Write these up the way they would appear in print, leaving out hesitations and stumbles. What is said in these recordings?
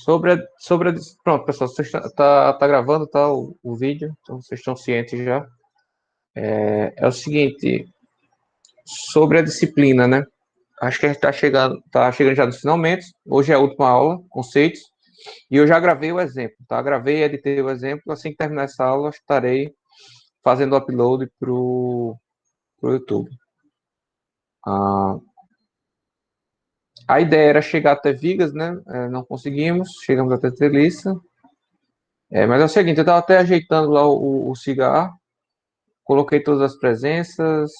Pronto, pessoal, vocês tá gravando, tá, o vídeo, então vocês estão cientes já. É o seguinte, sobre a disciplina, né? Acho que a gente tá chegando já nos finalmente. Hoje é a última aula, conceitos, e eu já gravei o exemplo, tá? Gravei e editei o exemplo. Assim que terminar essa aula, estarei fazendo o upload pro YouTube. Ah, a ideia era chegar até Vigas, né? Não conseguimos, chegamos até Treliça. Mas é o seguinte, eu estava até ajeitando lá o cigarro, coloquei todas as presenças,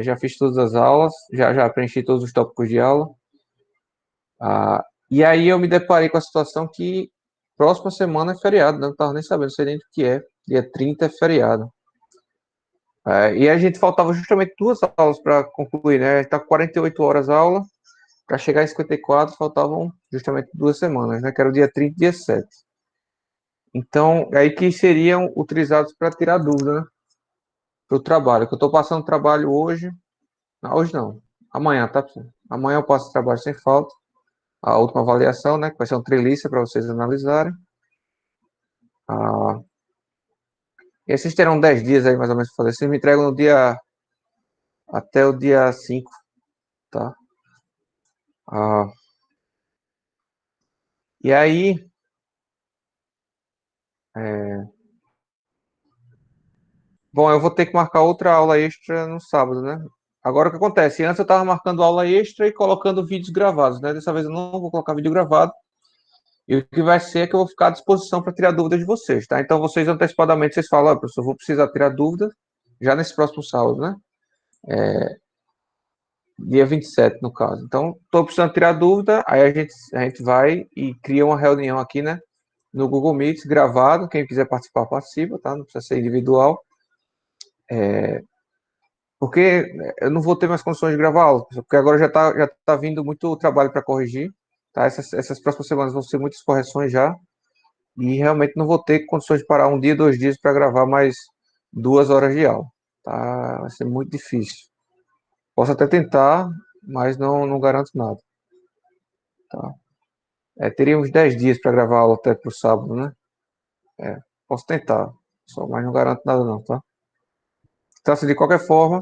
já fiz todas as aulas, já preenchi todos os tópicos de aula. E aí eu me deparei com a situação que próxima semana é feriado, né? Não estava nem sabendo, não sei nem do que é. Dia 30 é feriado. E a gente faltava justamente 2 aulas para concluir, né? Está 48 horas a aula, para chegar em 54 faltavam justamente 2 semanas, né? Que era o dia 30 e dia 7. Então, aí que seriam utilizados para tirar dúvida, né? Para o trabalho, que eu estou passando trabalho hoje. Não, hoje não. Amanhã, tá, pessoal? Amanhã eu passo trabalho sem falta. A última avaliação, né? Que vai ser um treliça para vocês analisarem. Ah, e vocês terão 10 dias aí, mais ou menos, para fazer. Vocês me entregam no dia. Até o dia 5, tá? Ah, e aí. Bom, eu vou ter que marcar outra aula extra no sábado, né? Agora o que acontece? Antes eu estava marcando aula extra e colocando vídeos gravados, né? Dessa vez eu não vou colocar vídeo gravado. E o que vai ser é que eu vou ficar à disposição para tirar dúvidas de vocês, tá? Então vocês antecipadamente vocês falam, professor, vou precisar tirar dúvida já nesse próximo sábado, né? Dia 27, no caso. Então, estou precisando tirar dúvida, aí a gente vai e cria uma reunião aqui, né? No Google Meet, gravado. Quem quiser participar, participa, tá? Não precisa ser individual. Porque eu não vou ter mais condições de gravar aula, porque agora já tá vindo muito trabalho para corrigir, tá? Essas próximas semanas vão ser muitas correções já, e realmente não vou ter condições de parar um dia, 2 dias para gravar mais 2 horas de aula, tá? Vai ser muito difícil. Posso até tentar, mas não garanto nada, tá? Teria uns 10 dias para gravar a aula até pro sábado, né? Posso tentar, mas não garanto nada não, tá? Então, assim, de qualquer forma,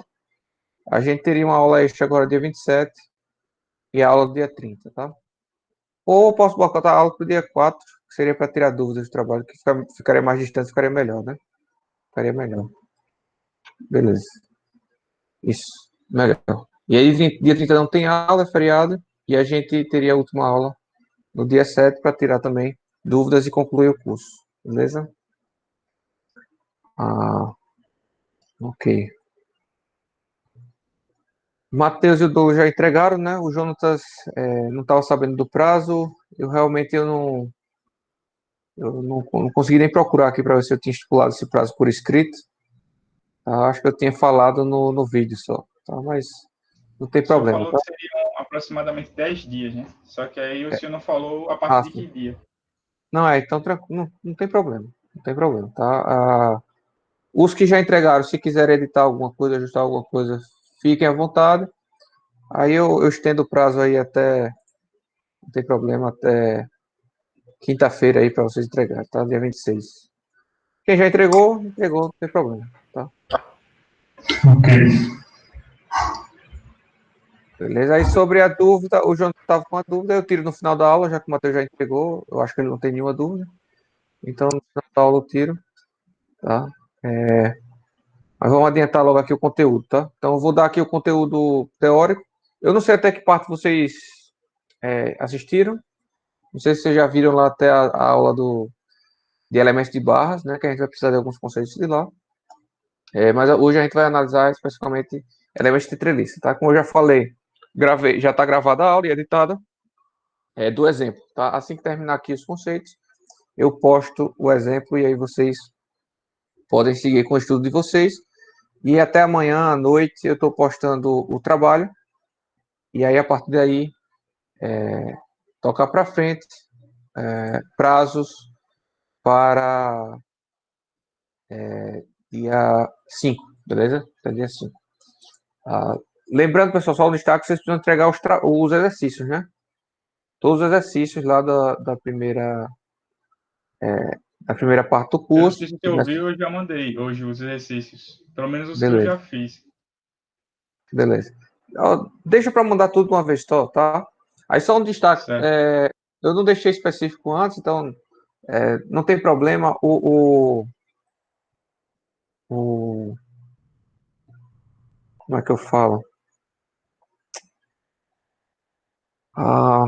a gente teria uma aula extra agora dia 27 e a aula dia 30, tá? Ou posso botar a aula para o dia 4, que seria para tirar dúvidas do trabalho, que ficaria mais distante, ficaria melhor, né? Ficaria melhor. Beleza. Isso, melhor. E aí, dia 30 não tem aula, é feriado, e a gente teria a última aula no dia 7 para tirar também dúvidas e concluir o curso. Beleza? Ok. O Matheus e o Douglas já entregaram, né? O Jonatas não estava sabendo do prazo. Eu não consegui nem procurar aqui para ver se eu tinha estipulado esse prazo por escrito. Acho que eu tinha falado no vídeo só, tá? Mas não tem O senhor problema, falou tá? que seriam aproximadamente 10 dias, né? Só que aí o senhor não falou a partir Ah, de sim. que dia. Não, então tranquilo, não tem problema. Não tem problema, tá? Os que já entregaram, se quiserem editar alguma coisa, ajustar alguma coisa, fiquem à vontade. Aí eu estendo o prazo aí até, não tem problema, até quinta-feira aí para vocês entregarem, tá? Dia 26. Quem já entregou, não tem problema, tá? Ok. Beleza? Aí sobre a dúvida, o João estava com a dúvida, eu tiro no final da aula, já que o Matheus já entregou, eu acho que ele não tem nenhuma dúvida. Então, no final da aula eu tiro, tá? Mas vamos adiantar logo aqui o conteúdo, tá? Então, eu vou dar aqui o conteúdo teórico. Eu não sei até que parte vocês assistiram. Não sei se vocês já viram lá até a aula de elementos de barras, né? Que a gente vai precisar de alguns conceitos de lá. Mas hoje a gente vai analisar especificamente elementos de treliça, tá? Como eu já falei, já está gravada a aula e editada do exemplo, tá? Assim que terminar aqui os conceitos, eu posto o exemplo e aí vocês podem seguir com o estudo de vocês. E até amanhã à noite eu estou postando o trabalho. E aí, a partir daí, tocar para frente, prazos para dia 5, beleza? Até dia 5. Lembrando, pessoal, só o destaque, vocês precisam entregar os exercícios, né? todos os exercícios lá da primeira parte do Eu não curso. sei se você ouviu, eu já mandei hoje os exercícios. Pelo menos os que eu Beleza, já fiz. beleza. Ó, deixa para mandar tudo de uma vez só, tá? Aí só um destaque. Certo. Eu não deixei específico antes, então não tem problema. O- como é que eu falo? Ah,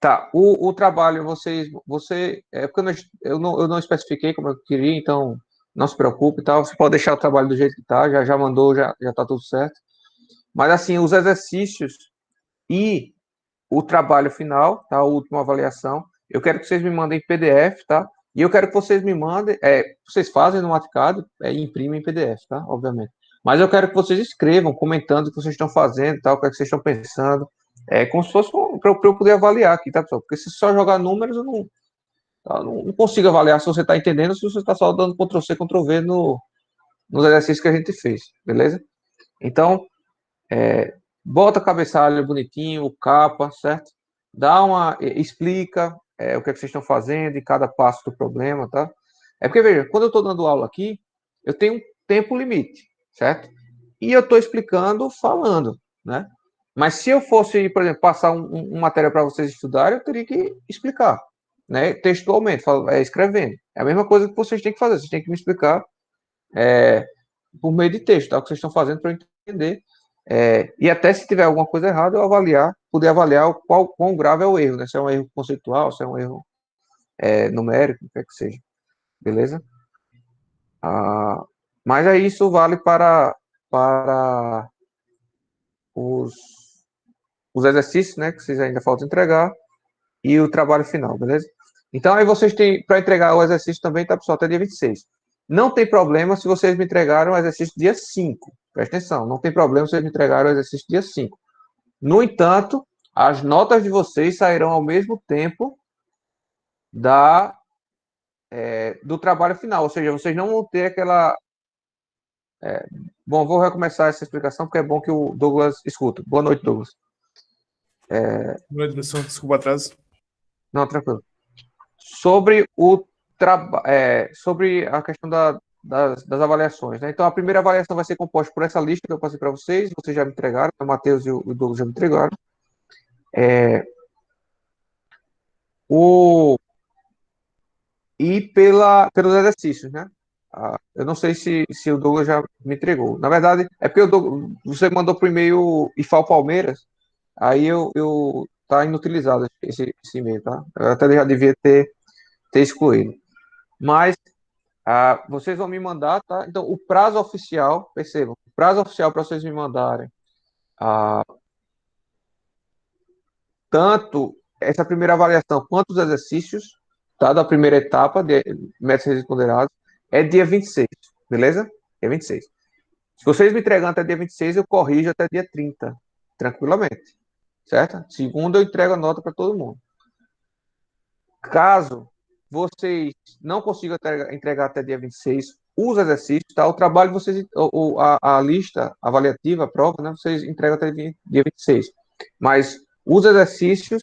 tá. O trabalho, porque eu não especifiquei como eu queria, então não se preocupe, tá? Você pode deixar o trabalho do jeito que tá, já mandou, já tá tudo certo. Mas assim, os exercícios e o trabalho final, tá? A última avaliação, eu quero que vocês me mandem em PDF, tá? E eu quero que vocês me mandem, vocês fazem no Matcad, e imprimem em PDF, tá? Obviamente. Mas eu quero que vocês escrevam, comentando o que vocês estão fazendo, tá? O que é que vocês estão pensando. Como se fosse para eu poder avaliar aqui, tá, pessoal? Porque se só jogar números, eu não, tá? Não consigo avaliar se você está entendendo ou se você está só dando Ctrl+C, Ctrl+V nos exercícios que a gente fez, beleza? Então, bota o cabeçalho bonitinho, o capa, certo? Explica o que é que vocês estão fazendo em cada passo do problema, tá? Porque, veja, quando eu estou dando aula aqui, eu tenho um tempo limite, certo? E eu estou explicando, falando, né? Mas se eu fosse, por exemplo, passar uma matéria para vocês estudarem, eu teria que explicar, né? Textualmente, escrevendo. É a mesma coisa que vocês têm que fazer, vocês têm que me explicar por meio de texto, tá? O que vocês estão fazendo para eu entender. E até se tiver alguma coisa errada, poder avaliar quão grave é o erro, né? Se é um erro conceitual, se é um erro numérico, o que é que seja. Beleza? Ah, mas aí isso vale para os, os exercícios, né? Que vocês ainda faltam entregar, e o trabalho final, beleza? Então aí vocês têm, para entregar o exercício também, tá, pessoal, até dia 26. Não tem problema se vocês me entregaram o exercício dia 5. Presta atenção, não tem problema se vocês me entregaram o exercício dia 5. No entanto, as notas de vocês sairão ao mesmo tempo do trabalho final, ou seja, vocês não vão ter aquela. Bom, vou recomeçar essa explicação porque é bom que o Douglas escuta. Boa noite, Douglas. Boa noite, pessoal. Desculpa o atraso. Não, tranquilo. Sobre a questão das avaliações, né? Então, a primeira avaliação vai ser composta por essa lista que eu passei para vocês já me entregaram, o Matheus e o Douglas já me entregaram. O, pelos exercícios, né? Eu não sei se o Douglas já me entregou. Na verdade, é porque você mandou por e-mail IFAL Palmeiras, aí tá inutilizado esse e-mail, tá? Eu até já devia ter excluído. Mas vocês vão me mandar, tá? Então, o prazo oficial, percebam, o prazo oficial para vocês me mandarem tanto essa primeira avaliação quanto os exercícios, tá? Da primeira etapa de métodos ponderados, é dia 26, beleza? Dia 26. Se vocês me entregam até dia 26, eu corrijo até dia 30, tranquilamente, certo? Segundo, eu entrego a nota para todo mundo. Caso vocês não consigam entregar até dia 26 os exercícios, tá? O trabalho vocês, a lista avaliativa, a prova, né? Vocês entregam até dia 26. Mas os exercícios,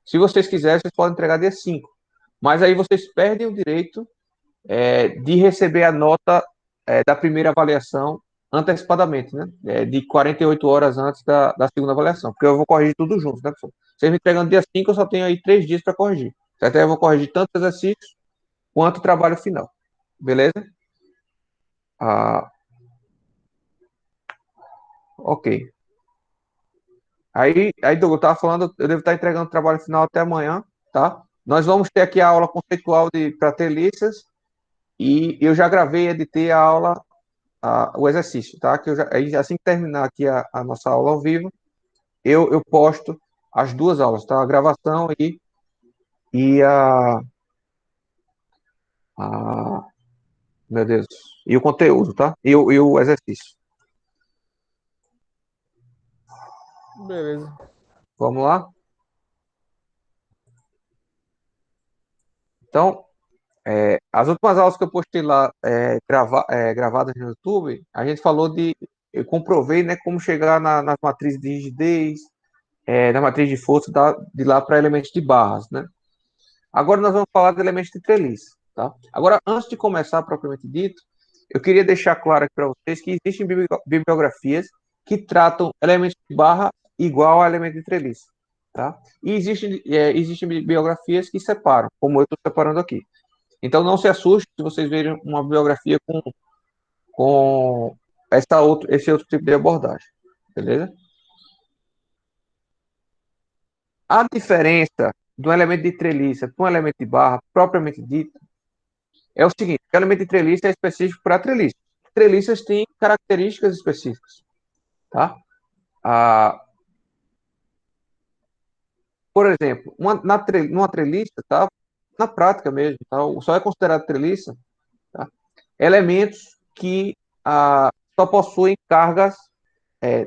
se vocês quiserem, vocês podem entregar dia 5. Mas aí vocês perdem o direito de receber a nota da primeira avaliação antecipadamente, né? De 48 horas antes da segunda avaliação, porque eu vou corrigir tudo junto, né, pessoal? Vocês me entregando dia 5, eu só tenho aí 3 dias para corrigir. Certo? Aí eu vou corrigir tanto o exercício quanto o trabalho final. Beleza? Ok. Aí, Douglas, eu estava falando, eu devo estar entregando o trabalho final até amanhã, tá? Nós vamos ter aqui a aula conceitual para ter listas e eu já gravei e editei a aula, o exercício, tá? Aí, assim que terminar aqui a nossa aula ao vivo, eu posto as duas aulas, tá? A gravação e a meu Deus, e o conteúdo, tá? E o exercício. Beleza. Vamos lá? Então, as últimas aulas que eu postei lá, gravadas no YouTube, a gente falou eu comprovei, né, como chegar nas matrizes de rigidez, da matriz de força de lá para elementos de barras, né? Agora nós vamos falar de elementos de treliça, tá? Agora, antes de começar propriamente dito, eu queria deixar claro aqui para vocês que existem bibliografias que tratam elementos de barra igual a elemento de treliça, tá? E existem bibliografias que separam, como eu estou separando aqui. Então, não se assuste se vocês verem uma bibliografia com esse outro tipo de abordagem, beleza? A diferença do elemento de treliça para um elemento de barra, propriamente dito, é o seguinte: o elemento de treliça é específico para treliça. Treliças têm características específicas, tá? Por exemplo, numa treliça, tá? Na prática mesmo, tá? Só é considerado treliça, tá? Elementos que só possuem cargas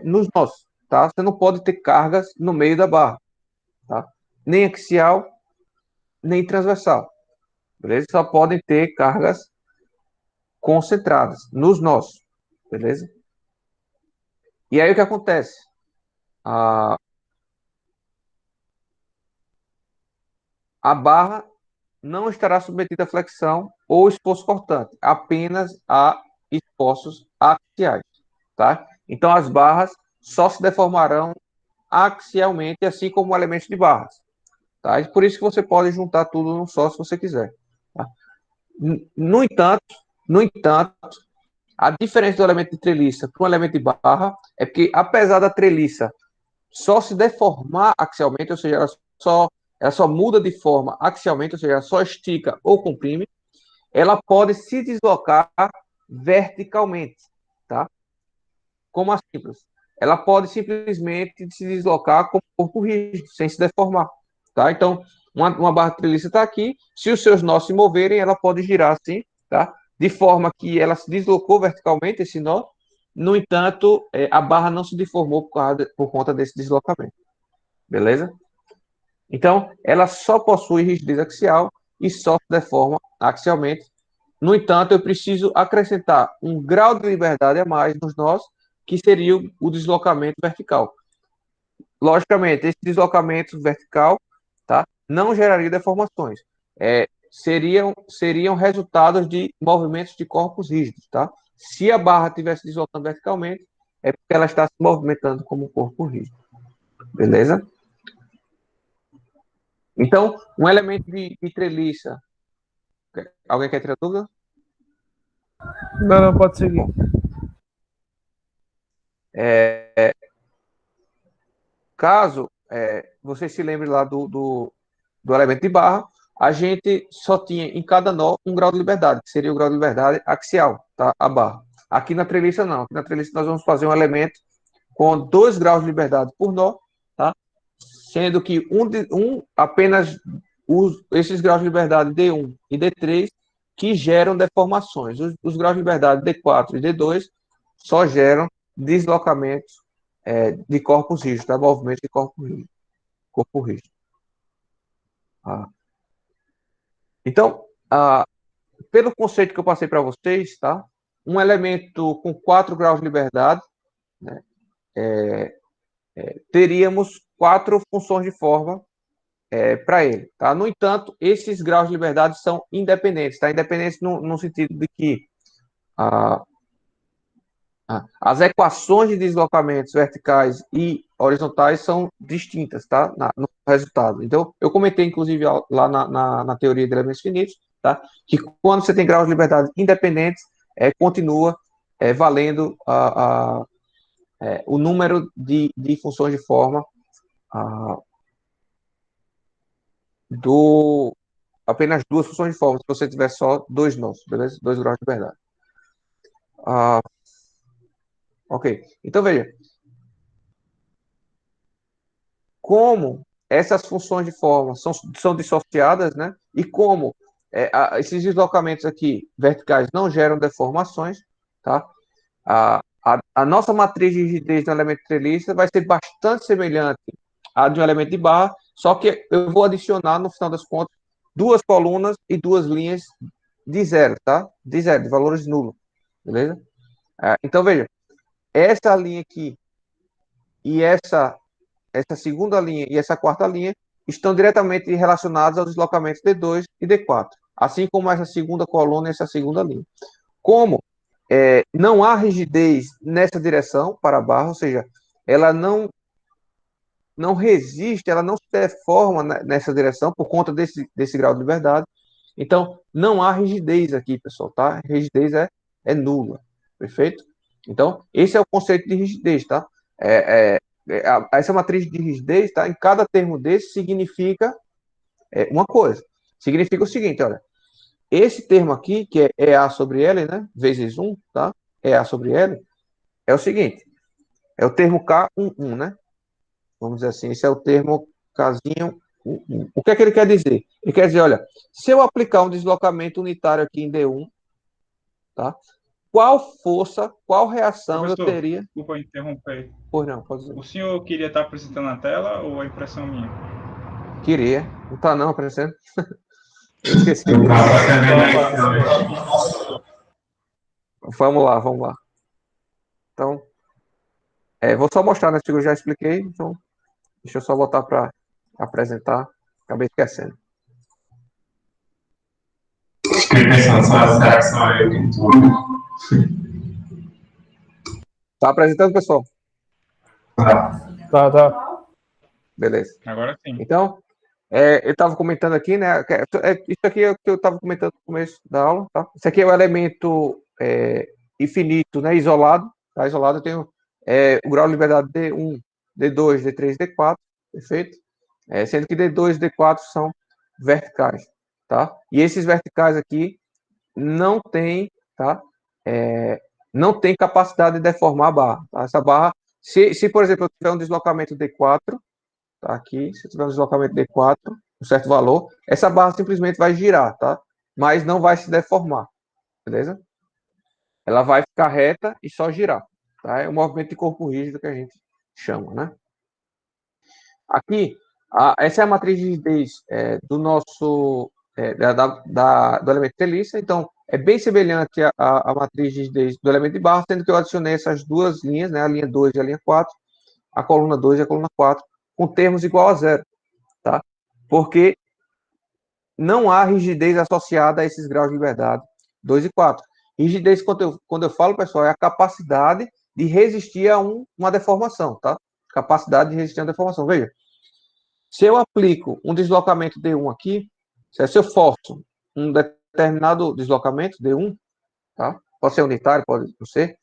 nos nós, tá? Você não pode ter cargas no meio da barra, tá? Nem axial, nem transversal, beleza? Só podem ter cargas concentradas nos nós, beleza? E aí o que acontece? A barra não estará submetida a flexão ou esforço cortante, apenas a esforços axiais, tá? Então as barras só se deformarão axialmente, assim como elementos de barras, tá? E por isso que você pode juntar tudo num só se você quiser, tá? No entanto, no entanto, a diferença do elemento de treliça para um elemento de barra é que, apesar da treliça só se deformar axialmente, ou seja, ela só muda de forma axialmente, ou seja, ela só estica ou comprime, ela pode se deslocar verticalmente, tá? Como a simples. Ela pode simplesmente se deslocar como corpo rígido, sem se deformar, tá? Então, uma barra treliça está aqui, se os seus nós se moverem, ela pode girar assim, tá? De forma que ela se deslocou verticalmente, esse nó, no entanto, a barra não se deformou por conta desse deslocamento, beleza? Então, ela só possui rigidez axial e só se deforma axialmente. No entanto, eu preciso acrescentar um grau de liberdade a mais nos nós, que seria o deslocamento vertical. Logicamente, esse deslocamento vertical, tá, não geraria deformações. Seriam resultados de movimentos de corpos rígidos, tá? Se a barra estivesse deslocando verticalmente, é porque ela está se movimentando como um corpo rígido. Beleza? Então, um elemento de treliça. Alguém quer tirar dúvida? Não, pode seguir. Caso você se lembre lá do elemento de barra, a gente só tinha em cada nó um grau de liberdade, que seria o grau de liberdade axial, tá? A barra. Aqui na treliça, não. Aqui na treliça, nós vamos fazer um elemento com 2 graus de liberdade por nó, tá? Sendo que apenas esses graus de liberdade D1 e D3 que geram deformações. Os graus de liberdade D4 e D2 só geram deslocamentos de corpos rígidos, tá? Movimentos de corpo rígido. Então, pelo conceito que eu passei para vocês, tá? Um elemento com 4 graus de liberdade, né, teríamos 4 funções de forma para ele, tá? No entanto, esses graus de liberdade são independentes, tá? Independentes no sentido de que as equações de deslocamentos verticais e horizontais são distintas, tá? No resultado. Então, eu comentei, inclusive, lá na teoria de elementos finitos, tá? Que quando você tem graus de liberdade independentes, continua valendo o número de funções de forma apenas 2 funções de forma, se você tiver só 2 nós, beleza? 2 graus de liberdade. Ok. Então, veja. Como essas funções de forma são dissociadas, né? E como esses deslocamentos aqui verticais não geram deformações, tá? A nossa matriz de rigidez do elemento treliça vai ser bastante semelhante à de um elemento de barra, só que eu vou adicionar, no final das contas, 2 colunas e 2 linhas de zero, tá? De zero, de valores nulos, beleza? Então, veja, essa linha aqui e essa essa segunda linha e essa quarta linha estão diretamente relacionados aos deslocamentos D2 e D4, assim como essa segunda coluna e essa segunda linha. Como não há rigidez nessa direção para a barra, ou seja, ela não resiste, ela não se deforma nessa direção por conta desse grau de liberdade. Então, não há rigidez aqui, pessoal, tá? Rigidez é nula, perfeito? Então, esse é o conceito de rigidez, tá? Essa matriz de rigidez, tá? Em cada termo desse significa uma coisa. Significa o seguinte, olha, esse termo aqui, que é EA sobre L, né? Vezes 1, tá? EA sobre L, é o seguinte, é o termo K11, né? Vamos dizer assim, esse é o termo Kzinho 11. O que é que ele quer dizer? Ele quer dizer, olha, se eu aplicar um deslocamento unitário aqui em D1, tá? Qual força, qual reação Professor, eu teria? desculpa interromper. Pois não, pode dizer. O senhor queria estar apresentando a tela ou a impressão minha? Queria. Não tá não, aparecendo. Eu esqueci. Vamos lá. Então, vou só mostrar, né? Que eu já expliquei. Então, deixa eu só voltar para apresentar. Acabei esquecendo. Fiquei pensando, será que só eu que estou? Tá apresentando, pessoal? Tá. Beleza. Agora sim. Então, eu estava comentando aqui, né? Isso aqui é o que eu estava comentando no começo da aula, tá? Isso aqui é o elemento infinito, né? Isolado, tá? Isolado eu tenho o grau de liberdade D1, D2, D3, D4, perfeito? Sendo que D2 e D4 são verticais, tá? E esses verticais aqui não tem, tá? Não tem capacidade de deformar a barra, tá? Essa barra, se por exemplo, eu tiver um deslocamento D4, tá aqui, se eu tiver um deslocamento D4, um certo valor, essa barra simplesmente vai girar, tá? Mas não vai se deformar, beleza? Ela vai ficar reta e só girar, tá? É um movimento de corpo rígido que a gente chama, né? Aqui, essa é a matriz de rigidez do nosso, do elemento treliça, então é bem semelhante à matriz de rigidez do elemento de barra, sendo que eu adicionei essas duas linhas, né? A linha 2 e a linha 4, a coluna 2 e a coluna 4, com termos igual a zero, tá? Porque não há rigidez associada a esses graus de liberdade 2 e 4. Rigidez, quando eu falo, pessoal, é a capacidade de resistir a uma deformação, tá? Capacidade de resistir a uma deformação. Veja, se eu aplico um deslocamento D1 aqui, se eu forço um determinado deslocamento D1, tá? Pode ser unitário, pode não ser.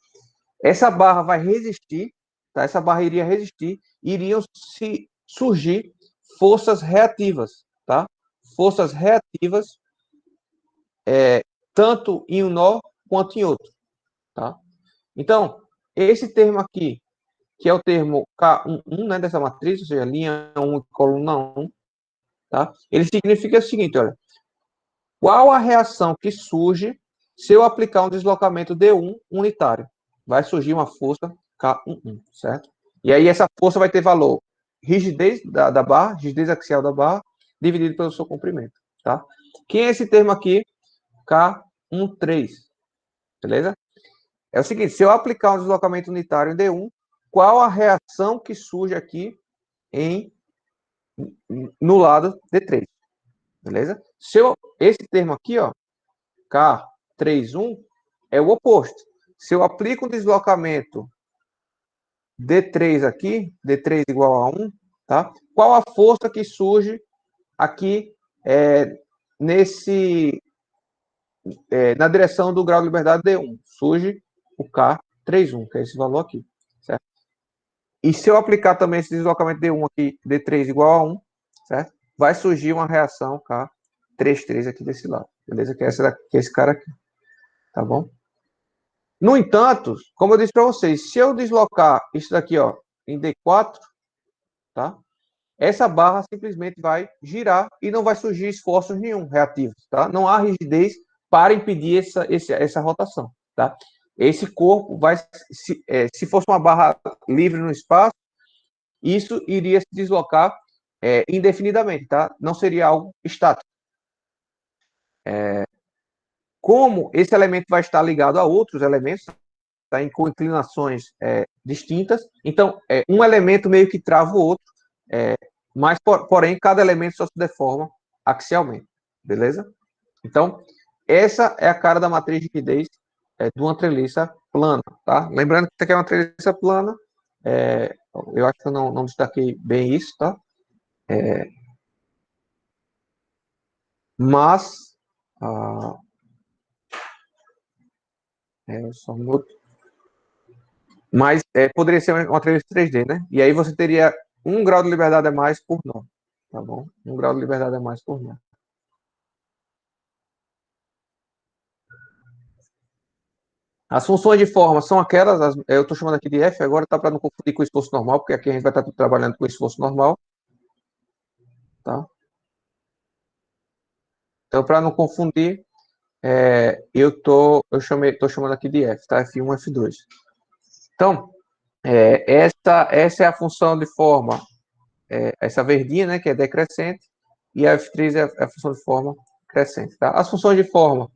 Essa barra vai resistir, tá? Essa barra iria resistir, iriam surgir forças reativas, tá? Forças reativas, tanto em um nó quanto em outro, tá? Então, esse termo aqui, que é o termo K11, né, dessa matriz, ou seja, linha 1 e coluna 1, tá? Ele significa o seguinte, olha, qual a reação que surge se eu aplicar um deslocamento D1 unitário? Vai surgir uma força K11, certo? E aí essa força vai ter valor rigidez da barra, rigidez axial da barra, dividido pelo seu comprimento, tá? Quem é esse termo aqui? K13, beleza? É o seguinte, se eu aplicar um deslocamento unitário em D1, qual a reação que surge aqui no lado D3, beleza? Esse termo aqui, ó, K31, é o oposto. Se eu aplico um deslocamento D3 aqui, D3 igual a 1, tá? Qual a força que surge aqui na direção do grau de liberdade D1? Surge o K31, que é esse valor aqui, certo? E se eu aplicar também esse deslocamento D1 aqui, D3 igual a 1, certo? Vai surgir uma reação K33 aqui desse lado, beleza? Que é esse cara aqui, tá bom? No entanto, como eu disse para vocês, se eu deslocar isso daqui, ó, em D4, tá? Essa barra simplesmente vai girar e não vai surgir esforços nenhum reativos, tá? Não há rigidez para impedir essa rotação, tá? Esse corpo vai, se fosse uma barra livre no espaço, isso iria se deslocar indefinidamente, tá? Não seria algo estático. Como esse elemento vai estar ligado a outros elementos, tá? Com inclinações distintas, então um elemento meio que trava o outro, Mas, porém, cada elemento só se deforma axialmente, beleza? Então, essa é a cara da matriz de rigidez de uma treliça plana, tá? Lembrando que isso aqui é uma treliça plana, eu acho que eu não destaquei bem isso, tá? Mas, só um minuto. Mas poderia ser uma treliça 3D, né? E aí você teria 1 grau de liberdade a mais por nó, tá bom? 1 grau de liberdade a mais por nó. As funções de forma são aquelas, eu estou chamando aqui de F agora, tá, para não confundir com o esforço normal, porque aqui a gente vai estar trabalhando com o esforço normal, tá? Então, para não confundir, eu chamando aqui de F, tá? F1, F2. Então, essa é a função de forma, essa verdinha, né, que é decrescente, e a F3 é a função de forma crescente, tá? As funções de forma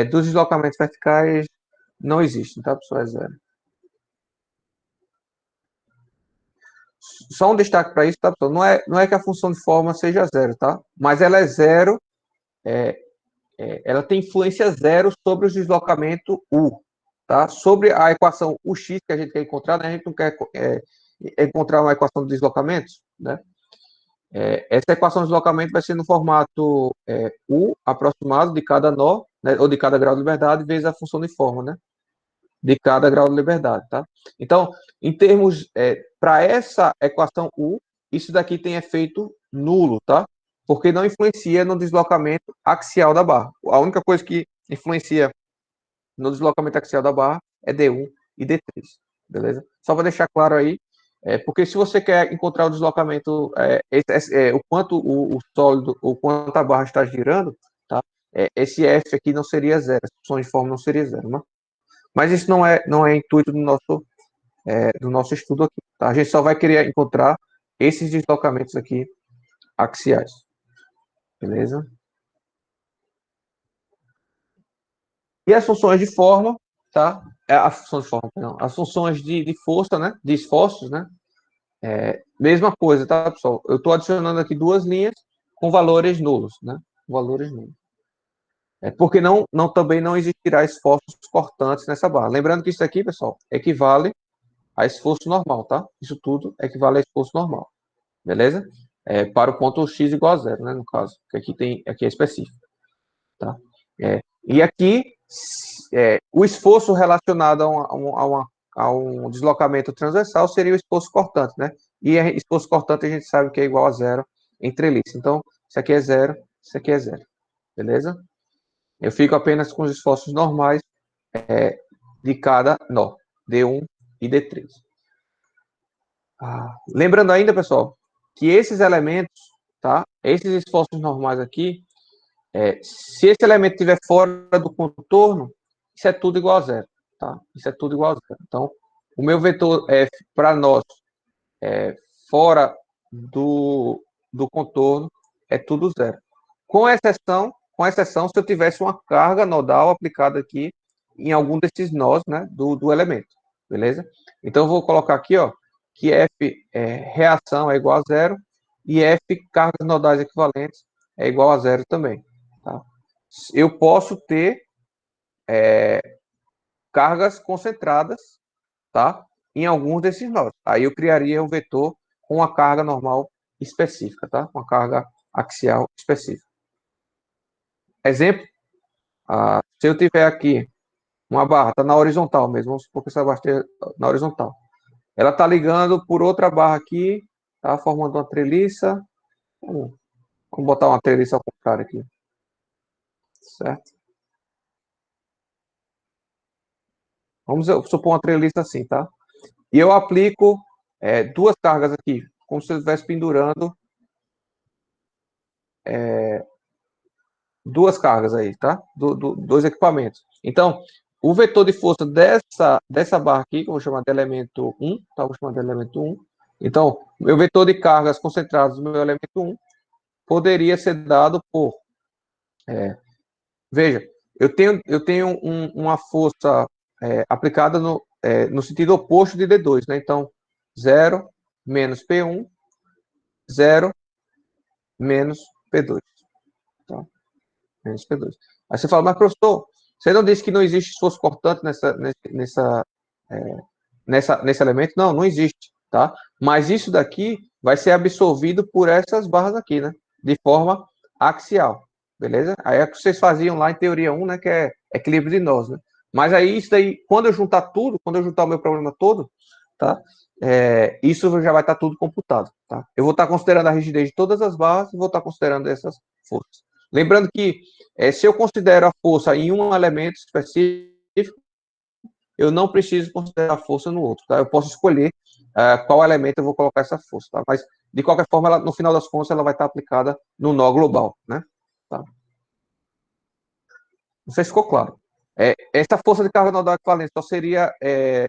dos deslocamentos verticais não existem, tá, pessoal? É zero. Só um destaque para isso, tá, pessoal? Não é que a função de forma seja zero, tá? Mas ela é zero, ela tem influência zero sobre o deslocamento U, tá? Sobre a equação UX que a gente quer encontrar, né? A gente não quer encontrar uma equação de deslocamentos, né? Essa equação de deslocamento vai ser no formato U aproximado de cada nó, né, ou de cada grau de liberdade, vezes a função de forma, né? De cada grau de liberdade, tá? Então, em termos, para essa equação U, isso daqui tem efeito nulo, tá? Porque não influencia no deslocamento axial da barra. A única coisa que influencia no deslocamento axial da barra é D1 e D3, beleza? Só para deixar claro aí, porque se você quer encontrar o deslocamento, o quanto o sólido, o quanto a barra está girando, tá? Esse F aqui não seria zero, a função de forma não seria zero, né? Mas isso não é intuito do nosso estudo aqui, tá? A gente só vai querer encontrar esses deslocamentos aqui axiais, beleza? E as funções de forma, tá? A função de forma, não. As funções de força, né? De esforços, né? Mesma coisa, tá, pessoal? Eu estou adicionando aqui duas linhas com valores nulos, né? Valores nulos. Porque também não existirá esforços cortantes nessa barra. Lembrando que isso aqui, pessoal, equivale a esforço normal, tá? Isso tudo equivale a esforço normal, beleza? Para o ponto x igual a zero, né? No caso, que aqui é específico, tá? E aqui, o esforço relacionado a um deslocamento transversal seria o esforço cortante, né? E esforço cortante a gente sabe que é igual a zero em treliça. Então, isso aqui é zero, isso aqui é zero, beleza? Eu fico apenas com os esforços normais de cada nó, D1 e D3. Lembrando ainda, pessoal, que esses elementos, tá? Esses esforços normais aqui, se esse elemento estiver fora do contorno, isso é tudo igual a zero, tá? Isso é tudo igual a zero. Então, o meu vetor F para nós, fora do contorno, é tudo zero. Com exceção se eu tivesse uma carga nodal aplicada aqui em algum desses nós, né, do elemento, beleza? Então, eu vou colocar aqui, ó, que F reação é igual a zero e F cargas nodais equivalentes é igual a zero também, tá? Eu posso ter cargas concentradas, tá? Em alguns desses nós. Aí eu criaria um vetor com uma carga normal específica, tá? Uma carga axial específica. Exemplo, se eu tiver aqui uma barra, está na horizontal mesmo, vamos supor que essa barra esteja na horizontal. Ela está ligando por outra barra aqui, tá? Formando uma treliça. Vamos botar uma treliça ao contrário aqui. Certo? Vamos supor uma treliça assim, tá? E eu aplico duas cargas aqui, como se eu estivesse pendurando duas cargas aí, tá? Dois equipamentos. Então, o vetor de força dessa barra aqui, que eu vou chamar de elemento 1, tá? Vou chamar de elemento 1. Então, meu vetor de cargas concentradas no meu elemento 1 poderia ser dado por... veja, eu tenho uma força aplicada no sentido oposto de D2, né? Então, 0 menos P1 0 menos P2. Tá? Menos P2. Aí você fala, mas professor, você não disse que não existe esforço cortante nesse elemento? Não, não existe, tá? Mas isso daqui vai ser absorvido por essas barras aqui, né? De forma axial, beleza? Aí é o que vocês faziam lá em teoria 1, né? Que é equilíbrio de nós, né? Mas aí isso daí, quando eu juntar tudo, quando eu juntar o meu problema todo, tá? Isso já vai estar tudo computado, tá? Eu vou estar considerando a rigidez de todas as barras e vou estar considerando essas forças. Lembrando que se eu considero a força em um elemento específico, eu não preciso considerar a força no outro, tá? Eu posso escolher qual elemento eu vou colocar essa força, tá? Mas, de qualquer forma, ela, no final das contas, ela vai estar aplicada no nó global, né? Tá? Não sei se ficou claro. Essa força de carga nodal equivalente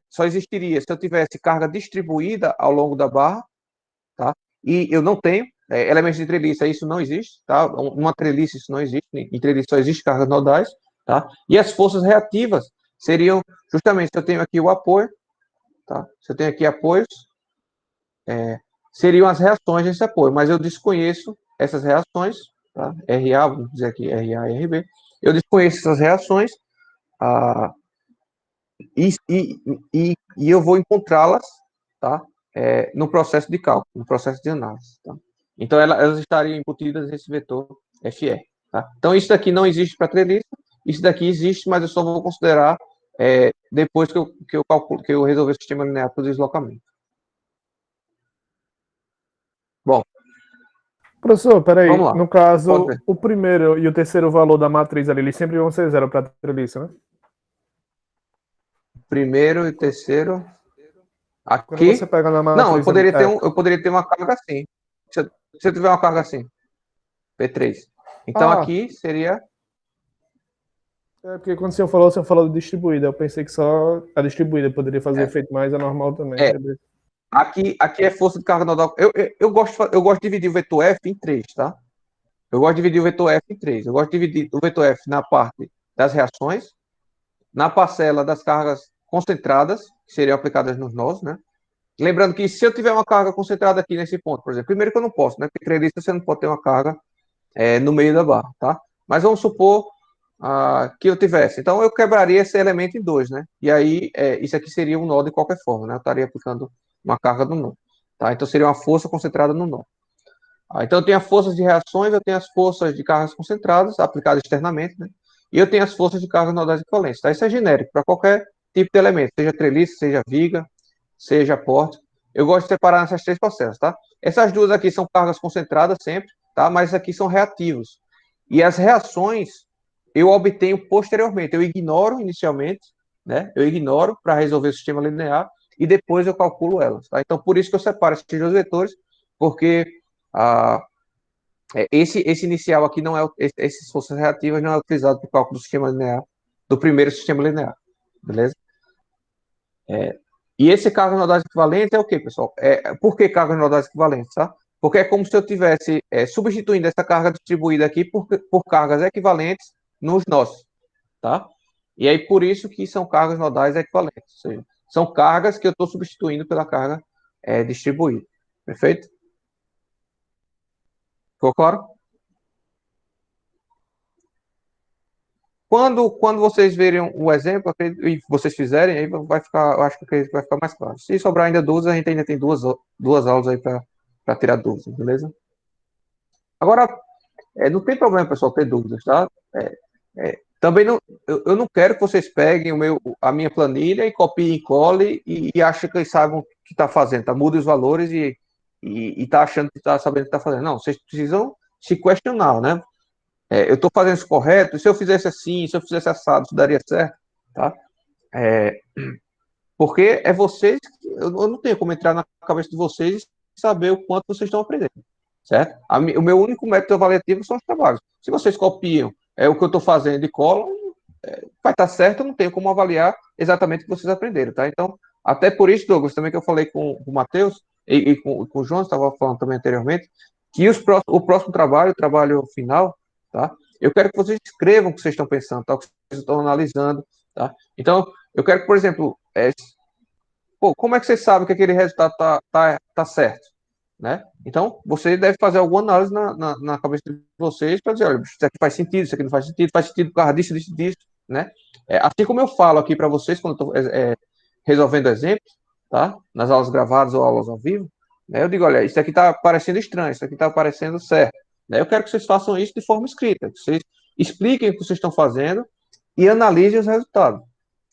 só existiria se eu tivesse carga distribuída ao longo da barra, tá? E eu não tenho elementos de treliça, isso não existe, tá? Uma treliça, isso não existe, em treliça só existe cargas nodais, tá? E as forças reativas seriam, justamente, se eu tenho aqui o apoio, tá? Se eu tenho aqui apoios, seriam as reações desse apoio, mas eu desconheço essas reações, tá? RA, vamos dizer aqui, RA e RB, eu desconheço essas reações, e eu vou encontrá-las, tá? No processo de cálculo, no processo de análise, tá? Então, elas estariam embutidas nesse vetor FE, tá? Então, isso daqui não existe para treliça, isso daqui existe, mas eu só vou considerar depois que eu resolver o sistema linear para o deslocamento. Bom, Professor, peraí. vamos lá. No caso, o primeiro e o terceiro valor da matriz ali, eles sempre vão ser 0 para a treliça, né? Primeiro e terceiro. Aqui. Quando você pega na matriz... Não, eu poderia ter uma carga assim. Se eu tiver uma carga assim, P3. Então, aqui seria... porque quando você falou de distribuída, eu pensei que só a distribuída poderia fazer efeito mais anormal também. Aqui é força de carga nodal. Eu gosto de dividir o vetor F em 3, tá? Eu gosto de dividir o vetor F em 3. Eu gosto de dividir o vetor F na parte das reações, na parcela das cargas concentradas, que seriam aplicadas nos nós, né? Lembrando que se eu tiver uma carga concentrada aqui nesse ponto, por exemplo, primeiro que eu não posso, né? Porque trelista você não pode ter uma carga no meio da barra, tá? Mas vamos supor que eu tivesse. Então, eu quebraria esse elemento em 2, né? E aí, isso aqui seria um nó de qualquer forma, né? Eu estaria aplicando uma carga no nó, tá? Então, seria uma força concentrada no nó. Então, eu tenho as forças de reações, eu tenho as forças de cargas concentradas, aplicadas externamente, né? E eu tenho as forças de cargas nodais equivalentes, tá? Isso é genérico para qualquer tipo de elemento, seja treliça, seja viga, seja porte. Eu gosto de separar nessas 3 parcelas, tá? Essas duas aqui são cargas concentradas sempre, tá? Mas aqui são reativos. E as reações eu obtenho posteriormente. Eu ignoro inicialmente, né? Eu ignoro para resolver o sistema linear e depois eu calculo elas, tá? Então, por isso que eu separo esses dois vetores, porque esse inicial aqui não é, essas forças reativas não é utilizado para o cálculo do sistema linear, do primeiro sistema linear, beleza? E esse cargas nodais equivalente é o que, pessoal? Por que cargas nodais equivalentes, tá? Porque é como se eu estivesse substituindo essa carga distribuída aqui por cargas equivalentes nos nós, tá? E aí, por isso que são cargas nodais equivalentes, ou seja, são cargas que eu estou substituindo pela carga distribuída, perfeito? Ficou claro? Quando vocês verem o exemplo e vocês fizerem, aí vai ficar, eu acho que vai ficar mais claro. Se sobrar ainda dúvidas, a gente ainda tem duas aulas aí para tirar dúvidas, beleza? Agora, não tem problema, pessoal, ter dúvidas, tá? Também não, eu não quero que vocês peguem a minha planilha e copiem e colhem e achem que eles sabem o que está fazendo, tá? Muda os valores e tá achando que está sabendo o que está fazendo. Não, vocês precisam se questionar, né? Eu estou fazendo isso correto? Se eu fizesse assim, se eu fizesse assado, isso daria certo? Tá? Porque vocês, eu não tenho como entrar na cabeça de vocês e saber o quanto vocês estão aprendendo, certo? O meu único método avaliativo são os trabalhos. Se vocês copiam o que eu estou fazendo e colam, vai estar certo, eu não tenho como avaliar exatamente o que vocês aprenderam, tá? Então, até por isso, Douglas, também que eu falei com o Matheus e com o João, estava falando também anteriormente, que o próximo trabalho, o trabalho final, tá? Eu quero que vocês escrevam o que vocês estão pensando, tá? O que vocês estão analisando, tá? Então, eu quero que, por exemplo, como é que vocês sabem que aquele resultado tá certo? né? Então, você deve fazer alguma análise na cabeça de vocês para dizer, olha, isso aqui faz sentido, isso aqui não faz sentido por causa disso, disso, disso, né? Assim como eu falo aqui para vocês quando eu estou resolvendo exemplos, tá? Nas aulas gravadas ou aulas ao vivo, né? Eu digo, olha, isso aqui está parecendo estranho, isso aqui está parecendo certo, né? Eu quero que vocês façam isso de forma escrita, que vocês expliquem o que vocês estão fazendo e analisem os resultados,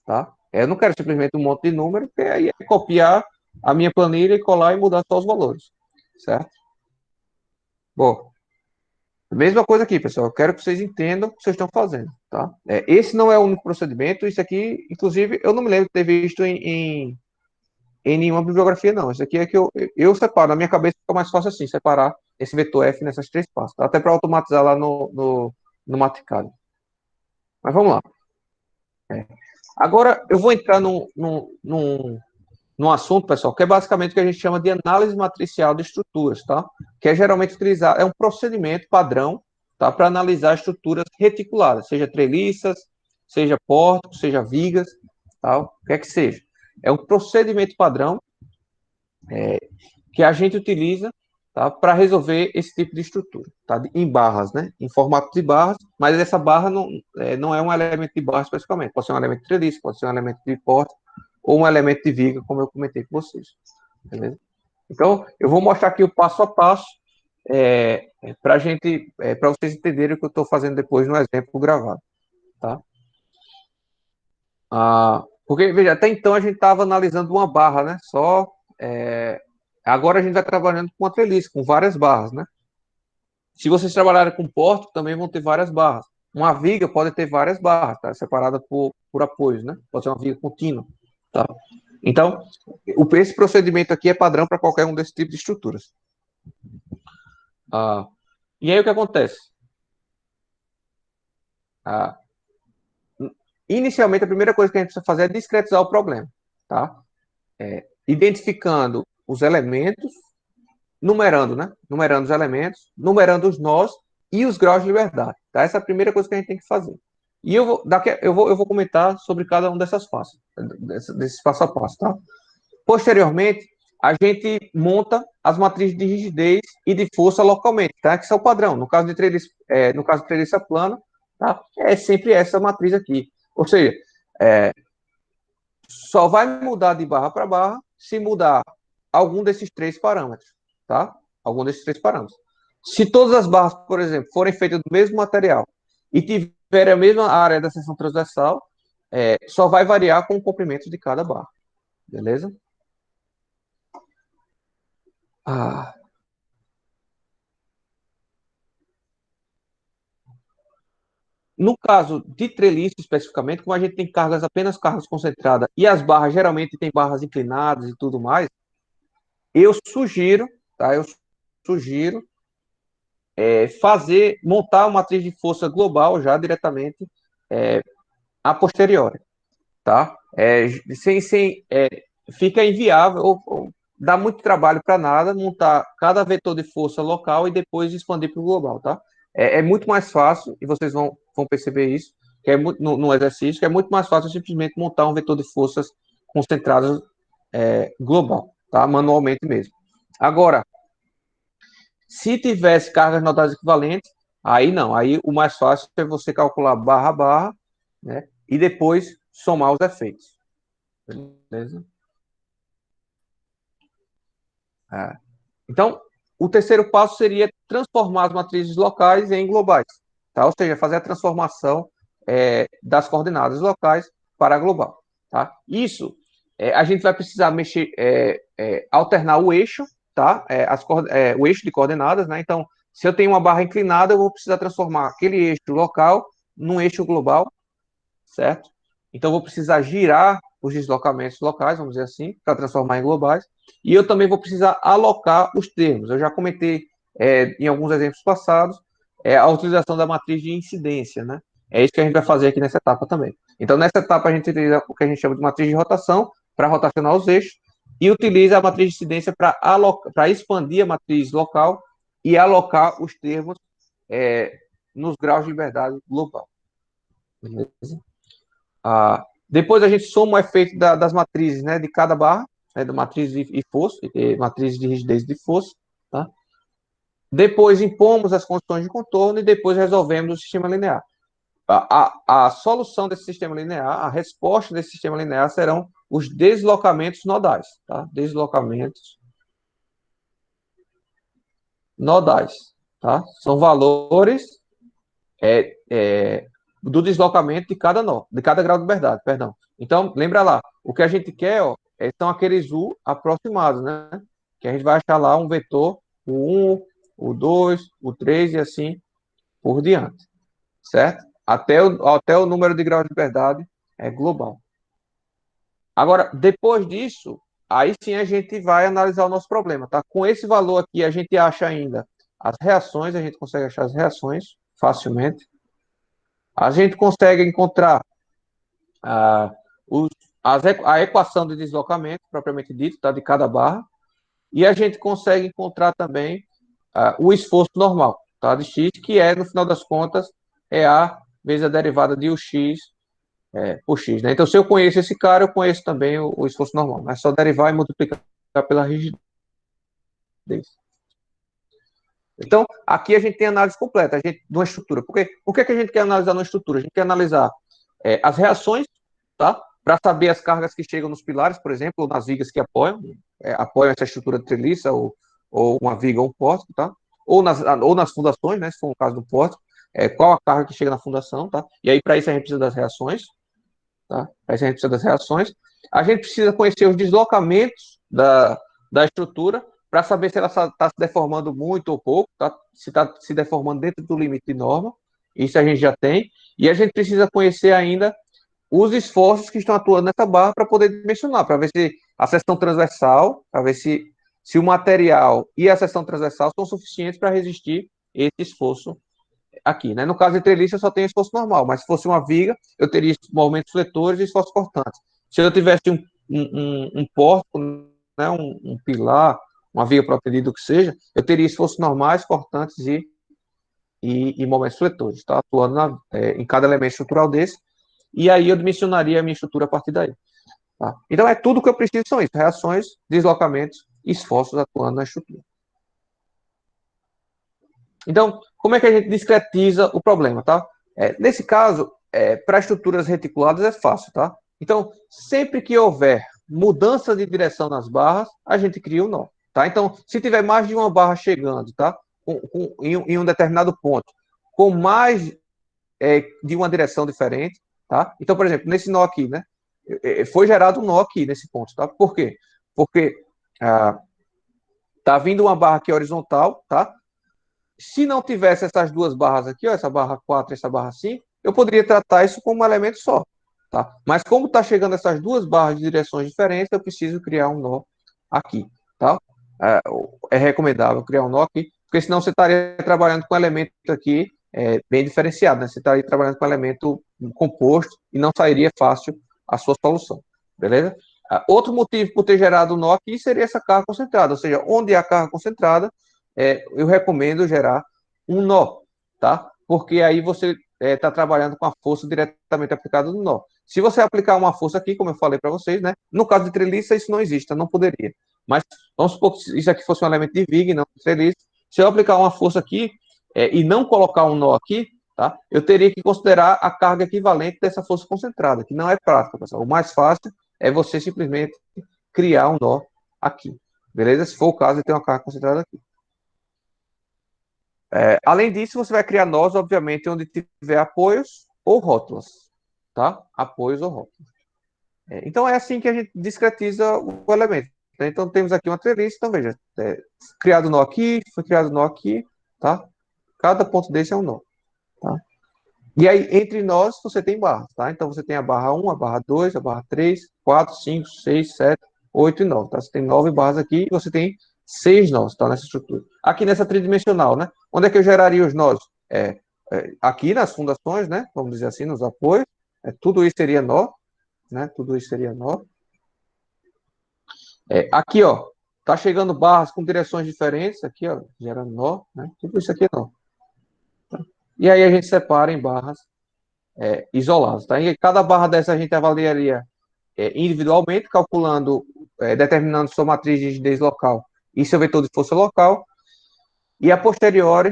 tá? Eu não quero simplesmente um monte de número, porque aí é copiar a minha planilha e colar e mudar só os valores, certo? Bom, mesma coisa aqui, pessoal. Eu quero que vocês entendam o que vocês estão fazendo, tá? Esse não é o único procedimento. Isso aqui, inclusive, eu não me lembro de ter visto em nenhuma bibliografia, não. Isso aqui é que eu separo. Na minha cabeça fica mais fácil assim, separar esse vetor F nessas três pastas, tá? Até para automatizar lá no Maticado. Mas vamos lá. Agora, eu vou entrar num assunto, pessoal, que é basicamente o que a gente chama de análise matricial de estruturas, tá? Que é geralmente utilizado, é um procedimento padrão, tá? Para analisar estruturas reticuladas, seja treliças, seja pórticos, seja vigas, tá? O que é que seja. É um procedimento padrão que a gente utiliza, tá? Para resolver esse tipo de estrutura, tá? Em barras, né? Em formato de barras, mas essa barra não é um elemento de barra especificamente, pode ser um elemento de treliça, pode ser um elemento de pórtico, ou um elemento de viga, como eu comentei com vocês. Beleza? Então, eu vou mostrar aqui o passo a passo para vocês entenderem o que eu estou fazendo depois no exemplo gravado. Tá? Porque, veja, até então a gente estava analisando uma barra, né? Agora a gente vai trabalhando com uma treliça, com várias barras, né? Se vocês trabalharem com pórtico, também vão ter várias barras. Uma viga pode ter várias barras, tá? Separada por apoios, né? Pode ser uma viga contínua, tá? Então, esse procedimento aqui é padrão para qualquer um desses tipos de estruturas. E aí o que acontece? Inicialmente, a primeira coisa que a gente precisa fazer é discretizar o problema, tá? Identificando os elementos, numerando, né? Numerando os elementos, numerando os nós e os graus de liberdade, tá? Essa é a primeira coisa que a gente tem que fazer. E eu vou comentar sobre cada um dessas faces, desses passo a passo, tá? Posteriormente, a gente monta as matrizes de rigidez e de força localmente, tá? Que são o padrão. No caso de treliça plana, tá? É sempre essa matriz aqui. Ou seja, só vai mudar de barra para barra se mudar algum desses três parâmetros, tá? Algum desses três parâmetros. Se todas as barras, por exemplo, forem feitas do mesmo material e tiverem a mesma área da seção transversal, só vai variar com o comprimento de cada barra. Beleza? No caso de treliça, especificamente, como a gente tem apenas cargas concentradas e as barras geralmente têm barras inclinadas e tudo mais, eu sugiro, tá? Eu sugiro montar uma matriz de força global já diretamente a posteriori, tá? Fica inviável ou dá muito trabalho para nada montar cada vetor de força local e depois expandir para o global, tá? É muito mais fácil, e vocês vão perceber isso, que é muito, no exercício, que é muito mais fácil simplesmente montar um vetor de forças concentradas global, tá? Manualmente mesmo. Agora, se tivesse cargas notáveis equivalentes, aí não, aí o mais fácil é você calcular barra a barra, né? E depois somar os efeitos. Beleza? Então, o terceiro passo seria transformar as matrizes locais em globais, tá? Ou seja, fazer a transformação das coordenadas locais para global, tá? Isso, a gente vai precisar mexer, alternar o eixo, tá? O eixo de coordenadas, né? Então, se eu tenho uma barra inclinada, eu vou precisar transformar aquele eixo local num eixo global, certo? Então, eu vou precisar girar os deslocamentos locais, vamos dizer assim, para transformar em globais. E eu também vou precisar alocar os termos. Eu já comentei em alguns exemplos passados a utilização da matriz de incidência, né? É isso que a gente vai fazer aqui nessa etapa também. Então, nessa etapa, a gente utiliza o que a gente chama de matriz de rotação para rotacionar os eixos e utiliza a matriz de incidência para expandir a matriz local e alocar os termos nos graus de liberdade global. Beleza? Depois a gente soma o efeito das matrizes, né, de cada barra, né, da matriz e força, matriz de rigidez de força, depois impomos as condições de contorno e depois resolvemos o sistema linear. A solução desse sistema linear, a resposta desse sistema linear serão os deslocamentos nodais, tá? Deslocamentos nodais, tá? São valores do deslocamento de cada nó, de cada grau de liberdade, perdão. Então, lembra lá, o que a gente quer, ó, são aqueles U aproximados, né? Que a gente vai achar lá um vetor, o 1, o 2, o 3 e assim por diante, certo? Até o número de graus de liberdade global. Agora, depois disso, aí sim a gente vai analisar o nosso problema, tá? Com esse valor aqui, a gente acha ainda as reações, a gente consegue achar as reações facilmente. A gente consegue encontrar a equação de deslocamento, propriamente dito, tá? De cada barra. E a gente consegue encontrar também o esforço normal, tá? De x, que no final das contas, A vezes a derivada de ux por x, né? Então, se eu conheço esse cara, eu conheço também o esforço normal. É só derivar e multiplicar pela rigidez. Então, aqui a gente tem análise completa de uma estrutura. Por que a gente quer analisar uma estrutura? A gente quer analisar as reações, tá? Para saber as cargas que chegam nos pilares, por exemplo, ou nas vigas que apoiam essa estrutura de treliça, ou uma viga ou um pórtico, tá? Ou nas fundações, né? Se for o caso do pórtico, qual a carga que chega na fundação, tá? E aí, para isso, a gente precisa das reações, tá? Para isso, a gente precisa das reações. A gente precisa conhecer os deslocamentos da estrutura, para saber se ela está se deformando muito ou pouco, tá? Se está se deformando dentro do limite de norma, isso a gente já tem, e a gente precisa conhecer ainda os esforços que estão atuando nessa barra para poder dimensionar, para ver se a seção transversal, para ver se o material e a seção transversal são suficientes para resistir esse esforço aqui, né? No caso de treliça, eu só tenho esforço normal, mas se fosse uma viga, eu teria movimentos fletores e esforços cortantes. Se eu tivesse um pórtico, né, um pilar, uma viga protegida, o que seja, eu teria esforços normais, cortantes e momentos fletores, tá? Atuando em cada elemento estrutural desse, e aí eu dimensionaria a minha estrutura a partir daí. Tá? Então, tudo que eu preciso são isso, reações, deslocamentos, esforços atuando na estrutura. Então, como é que a gente discretiza o problema, tá? Nesse caso, para estruturas reticuladas é fácil, tá? Então, sempre que houver mudança de direção nas barras, a gente cria um nó. Tá? Então, se tiver mais de uma barra chegando, tá? Em um determinado ponto, com mais de uma direção diferente, tá? Então, por exemplo, nesse nó aqui, né? Foi gerado um nó aqui nesse ponto, tá? Por quê? Porque tá vindo uma barra aqui horizontal, tá? Se não tivesse essas duas barras aqui, ó, essa barra 4 e essa barra 5, eu poderia tratar isso como um elemento só, tá? Mas como está chegando essas duas barras de direções diferentes, eu preciso criar um nó aqui, tá? É recomendável criar um nó aqui, porque senão você estaria trabalhando com um elemento aqui bem diferenciado, né? Você estaria trabalhando com um elemento composto e não sairia fácil a sua solução, beleza? Outro motivo por ter gerado o nó aqui seria essa carga concentrada, ou seja, onde há carga concentrada, eu recomendo gerar um nó, tá? Porque aí você está trabalhando com a força diretamente aplicada no nó. Se você aplicar uma força aqui, como eu falei para vocês, né? No caso de treliça, isso não existe, não poderia. Mas vamos supor que isso aqui fosse um elemento de viga e não de treliça. Se eu aplicar uma força aqui e não colocar um nó aqui, tá? Eu teria que considerar a carga equivalente dessa força concentrada, que não é prática, pessoal. O mais fácil é você simplesmente criar um nó aqui, beleza? Se for o caso de ter uma carga concentrada aqui. Além disso, você vai criar nós, obviamente, onde tiver apoios ou rótulas, tá? Apoios ou rótulas. Então, é assim que a gente discretiza o elemento. Né? Então, temos aqui uma treliça, então, veja, criado nó aqui, foi criado nó aqui, tá? Cada ponto desse é um nó, tá? E aí, entre nós, você tem barras, tá? Então, você tem a barra 1, a barra 2, a barra 3, 4, 5, 6, 7, 8 e 9, tá? Você tem 9 barras aqui e você tem 6 nós, tá? Nessa estrutura. Aqui nessa tridimensional, né? Onde é que eu geraria os nós? Aqui nas fundações, né? Vamos dizer assim, nos apoios. Tudo isso seria nó, né? Tudo isso seria nó. Aqui, ó, tá chegando barras com direções diferentes, aqui, ó, gerando nó, né? Tudo isso aqui é nó. Tá? E aí a gente separa em barras isoladas, tá? E cada barra dessa a gente avaliaria individualmente, calculando, determinando sua matriz de rigidez local e seu vetor de força local. E a posteriori,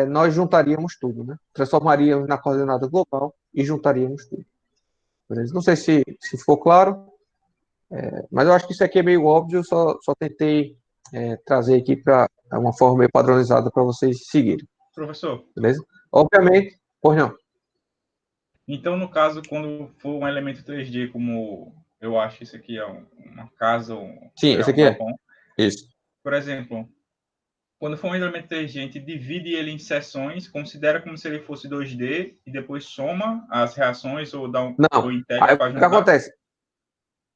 nós juntaríamos tudo, né? Transformaríamos na coordenada global e juntaríamos tudo. Beleza? Não sei se ficou claro, mas eu acho que isso aqui é meio óbvio, só tentei trazer aqui para uma forma meio padronizada para vocês seguirem. Professor, Beleza? Obviamente, pois não. então no caso, quando for um elemento 3D, como eu acho que isso aqui é uma casa, Sim, sei lá, esse um aqui é. galpão, Isso. por exemplo, quando for um elemento 3D, a gente divide ele em seções, considera como se ele fosse 2D e depois soma as reações ou dá ou Não, integra aí para o que juntar. acontece?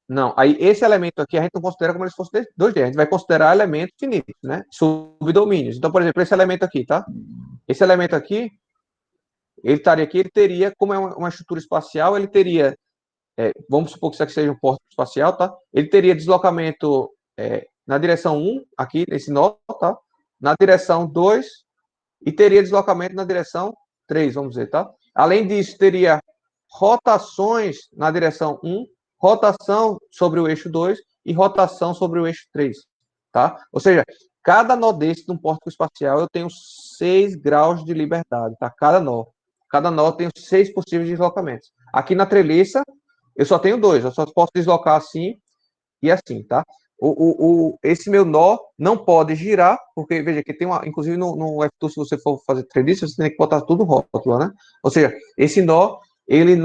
Não, aí esse elemento aqui a gente não considera como se fosse 2D, a gente vai considerar elementos finitos, né? Subdomínios. Então, por exemplo, esse elemento aqui, tá? Esse elemento aqui, ele estaria aqui, ele teria, como é uma estrutura espacial, ele teria, vamos supor que isso aqui seja um porto espacial, tá? Ele teria deslocamento na direção 1, aqui nesse nó, tá? Na direção 2 e teria deslocamento na direção 3, vamos dizer, tá? Além disso, teria rotações na direção 1, rotação sobre o eixo 2 e rotação sobre o eixo 3, tá? Ou seja, cada nó desse de um pórtico espacial eu tenho 6 graus de liberdade, tá? Cada nó. Cada nó tem 6 possíveis deslocamentos. Aqui na treliça, eu só tenho 2, eu só posso deslocar assim e assim, tá? Esse meu nó não pode girar, porque, veja, que tem uma, inclusive no F2, se você for fazer treliça, você tem que botar tudo rótulo, né? Ou seja, esse nó, ele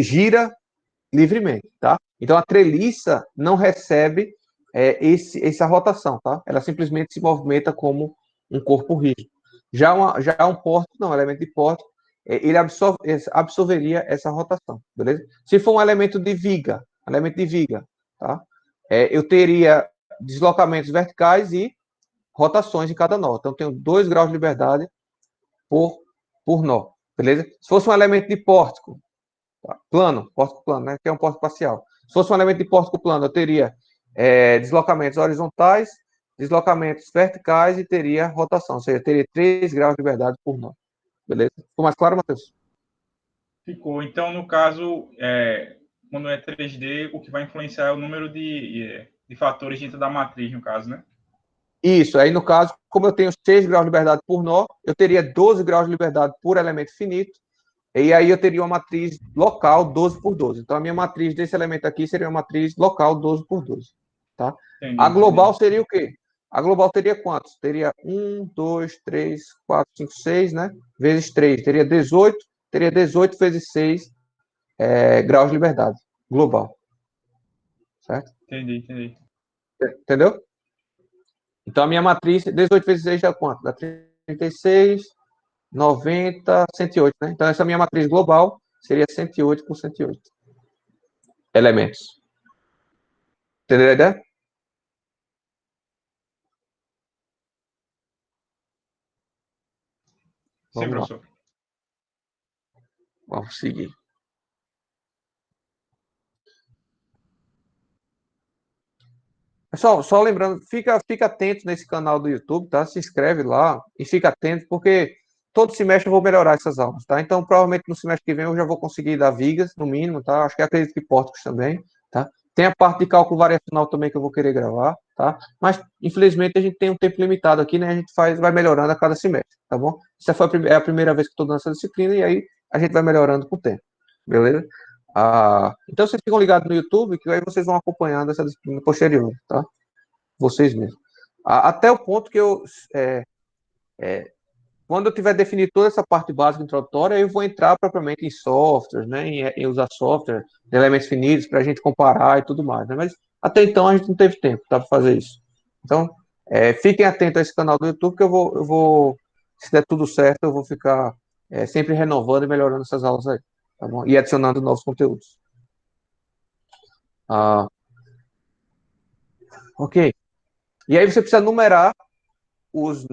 gira livremente, tá? Então, a treliça não recebe essa rotação, tá? Ela simplesmente se movimenta como um corpo rígido. Já um pórtico, não, elemento de pórtico, ele absorveria essa rotação, beleza? Se for um elemento de viga, tá? Eu teria deslocamentos verticais e rotações em cada nó. Então, eu tenho 2 graus de liberdade por nó, beleza? Se fosse um elemento de pórtico, tá? Pórtico plano, né? Que é um pórtico parcial. Se fosse um elemento de pórtico plano, eu teria deslocamentos horizontais, deslocamentos verticais e teria rotação, ou seja, teria 3 graus de liberdade por nó. Beleza? Ficou mais claro, Matheus? Ficou. Então, no caso, quando é 3D, o que vai influenciar é o número de fatores dentro da matriz, no caso, né? Isso, aí no caso, como eu tenho 6 graus de liberdade por nó, eu teria 12 graus de liberdade por elemento finito, e aí eu teria uma matriz local 12 por 12. Então, a minha matriz desse elemento aqui seria uma matriz local 12 por 12. Tá? Entendi, A global entendi. seria o quê? A global teria quantos? Teria 1, 2, 3, 4, 5, 6, né? Vezes 3. Teria 18. Teria 18 vezes 6 graus de liberdade global. Certo? Entendi. Entendeu? Então, a minha matriz, 18 vezes 6 dá quanto? Dá 36, 90, 108, né? Então, essa minha matriz global seria 108 por 108 elementos. Entendeu a ideia? Sim, Vamos lá. professor. Vamos seguir. Pessoal, só lembrando, fica atento nesse canal do YouTube, tá? Se inscreve lá e fica atento, porque todo semestre eu vou melhorar essas aulas, tá? Então, provavelmente no semestre que vem eu já vou conseguir dar vigas, no mínimo, tá? Acho que acredito que pórticos também, tá? Tem a parte de cálculo variacional também que eu vou querer gravar, tá? Mas, infelizmente, a gente tem um tempo limitado aqui, né? A gente vai melhorando a cada semestre, tá bom? Essa é a primeira vez que eu estou dando essa disciplina e aí a gente vai melhorando com o tempo, beleza? Então, vocês ficam ligados no YouTube, que aí vocês vão acompanhando essa disciplina posterior, tá? Vocês mesmos. Até o ponto que quando eu tiver definido toda essa parte básica introdutória, eu vou entrar propriamente em softwares, né? Em usar software, elementos finitos, para a gente comparar e tudo mais, né? Mas até então a gente não teve tempo, tá, para fazer isso. Então, fiquem atentos a esse canal do YouTube, que eu vou, se der tudo certo, eu vou ficar sempre renovando e melhorando essas aulas aí, tá bom? E adicionando novos conteúdos. Ok. E aí você precisa numerar os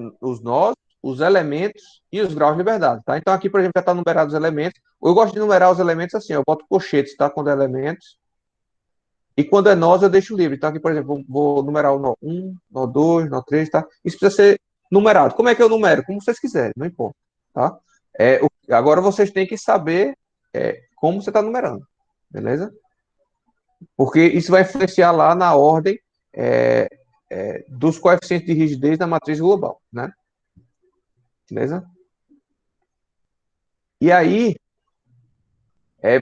nós, os elementos e os graus de liberdade, tá? Então aqui, por exemplo, já está numerado os elementos. Eu gosto de numerar os elementos assim, eu boto colchetes, tá? Quando é elementos. E quando é nós, eu deixo livre. Então aqui, por exemplo, vou numerar o nó 1, nó 2, nó 3, tá? Isso precisa ser numerado. Como é que eu numero? Como vocês quiserem, não importa, tá? Agora vocês têm que saber como você está numerando, beleza? Porque isso vai influenciar lá na ordem dos coeficientes de rigidez da matriz global, né? Beleza? E aí,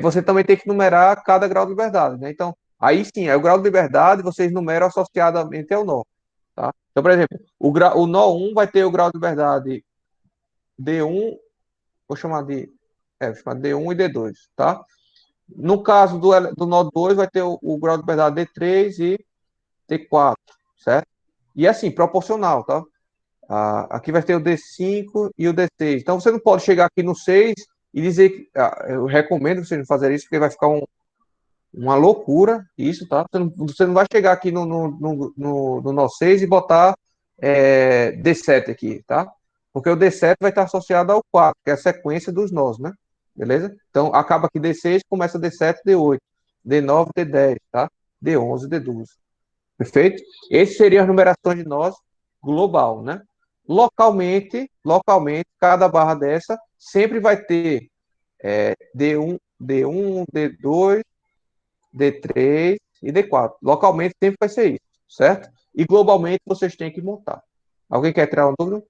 você também tem que numerar cada grau de liberdade, né? Então, aí sim, o grau de liberdade vocês numeram associadamente ao nó, tá? Então, por exemplo, o nó 1 vai ter o grau de liberdade D1, vou chamar de, vou chamar de D1 e D2, tá? No caso do nó 2, vai ter o grau de liberdade D3 e D4, certo? E assim, proporcional, tá? Aqui vai ter o D5 e o D6. Então, você não pode chegar aqui no 6 e dizer que... eu recomendo vocês não fazerem isso, porque vai ficar uma loucura isso, tá? Você não vai chegar aqui no nó 6 e botar D7 aqui, tá? Porque o D7 vai estar associado ao 4, que é a sequência dos nós, né? Beleza? Então, acaba aqui D6, começa D7, D8, D9, D10, tá? D11, D12. Perfeito? Essas seriam as numerações de nós global, né? Localmente, cada barra dessa sempre vai ter D1, D2, D3 e D4. Localmente sempre vai ser isso, certo? E globalmente vocês têm que montar. Alguém quer tirar uma dúvida?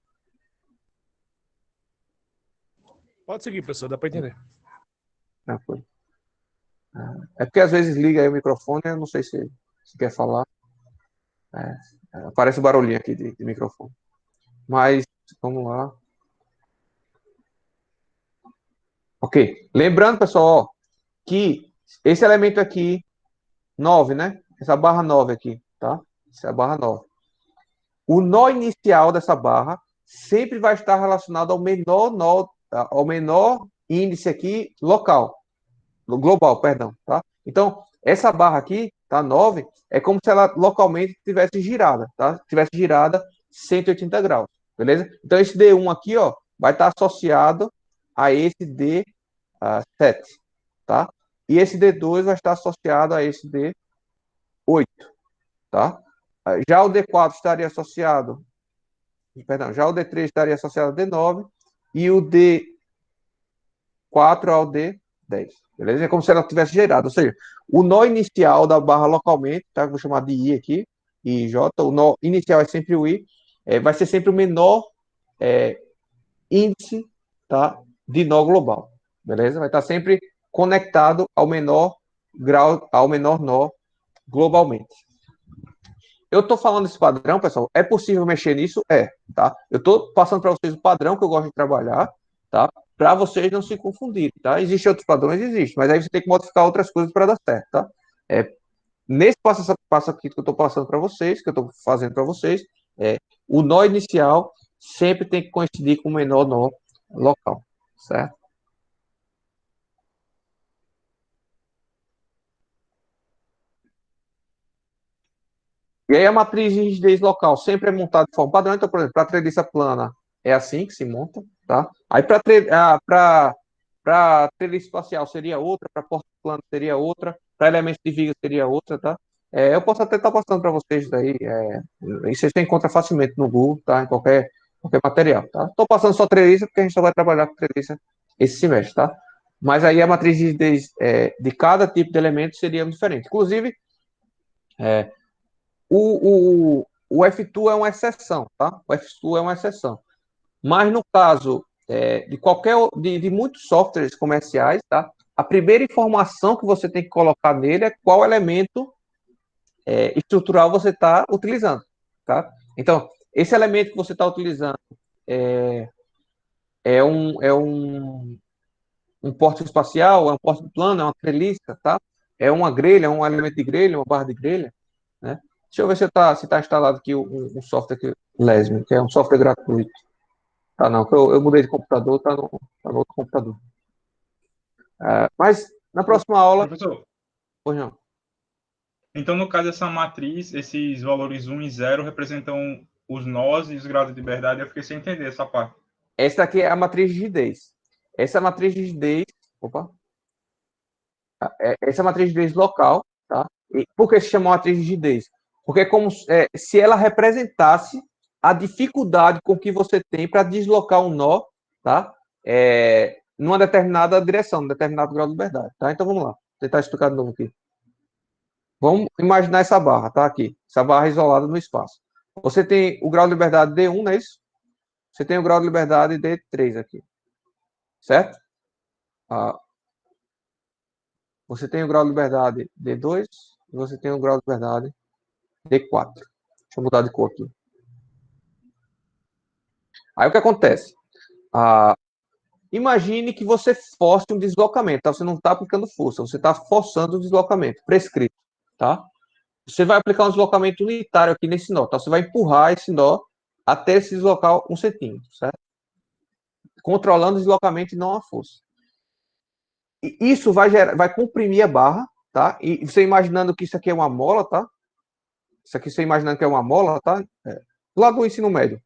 Pode seguir, professor, dá para entender. Tranquilo. É porque às vezes liga aí o microfone, eu não sei se quer falar. Aparece o barulhinho aqui de microfone. Mas, vamos lá. Ok. Lembrando, pessoal, ó, que esse elemento aqui, 9, né? Essa barra 9 aqui, tá? Essa é a barra 9. O nó inicial dessa barra sempre vai estar relacionado ao menor nó, ao menor índice aqui local. Global, perdão, tá? Então, essa barra aqui, tá? 9, é como se ela localmente tivesse girada, tá? Tivesse girada 180 graus, beleza? Então, esse D1 aqui, ó, vai estar associado a esse D7, tá? E esse D2 vai estar associado a esse D8, tá? Já o D4 estaria associado, perdão, já o D3 estaria associado ao D9 e o D4 ao D10, beleza? É como se ela tivesse gerado, ou seja, o nó inicial da barra localmente, tá? Vou chamar de I aqui, I e J, o nó inicial é sempre o I, vai ser sempre o menor índice, tá? De nó global, beleza? Vai estar sempre conectado ao menor grau, ao menor nó globalmente. Eu estou falando desse padrão, pessoal. É possível mexer nisso? Tá? Eu estou passando para vocês o padrão que eu gosto de trabalhar, tá? Para vocês não se confundirem, tá? Existem outros padrões? Existe, mas aí você tem que modificar outras coisas para dar certo, tá? Nesse passo aqui que eu estou passando para vocês, que eu estou fazendo para vocês, o nó inicial sempre tem que coincidir com o menor nó local, certo? E aí a matriz de rigidez local sempre é montada de forma padrão. Então, por exemplo, para a treliça plana é assim que se monta, tá? Aí para treliça espacial seria outra, para porta plana seria outra, para elementos de viga seria outra, tá? Eu posso até estar passando para vocês daí. Isso você encontra facilmente no Google, tá? Em qualquer material, tá? Estou passando só treliça porque a gente só vai trabalhar com treliça esse semestre, tá? Mas aí a matriz de rigidez de cada tipo de elemento seria diferente. Inclusive, o F2 é uma exceção, tá? O F2 é uma exceção. Mas no caso de muitos softwares comerciais, tá? A primeira informação que você tem que colocar nele é qual elemento estrutural você está utilizando, tá? Então, esse elemento que você está utilizando é um porte espacial, é um porte plano, é uma treliça, tá? É uma grelha, é um elemento de grelha, uma barra de grelha, né? Deixa eu ver se está instalado aqui um software aqui, Lesme, que é um software gratuito. Tá, não, eu mudei de computador, tá no outro computador. Mas na próxima aula... Professor, pois não. então, no caso dessa matriz, esses valores 1 e 0 representam os nós e os graus de liberdade. Eu fiquei sem entender essa parte. Essa daqui é a matriz de rigidez. Essa matriz de rigidez... Opa! Essa é a matriz de rigidez local, tá? E por que se chama matriz de rigidez? Porque é como se ela representasse a dificuldade com que você tem para deslocar um nó, tá? Numa determinada direção, num determinado grau de liberdade, tá? Então vamos lá, vou tentar explicar de novo aqui. Vamos imaginar essa barra, tá? Aqui, essa barra isolada no espaço. Você tem o grau de liberdade D1, não é isso? Você tem o grau de liberdade D3 aqui. Certo? Você tem o grau de liberdade D2 e você tem o grau de liberdade D4. Deixa eu mudar de cor aqui. Aí o que acontece? Imagine que você force um deslocamento, tá? Você não está aplicando força, você está forçando o deslocamento, prescrito, tá? Você vai aplicar um deslocamento unitário aqui nesse nó, tá? Você vai empurrar esse nó até se deslocar 1 centímetro, certo? Controlando o deslocamento e não a força. E isso vai comprimir a barra, tá? E você imaginando que isso aqui é uma mola, tá? Isso aqui você imaginando que é uma mola, tá? Lá do ensino médio.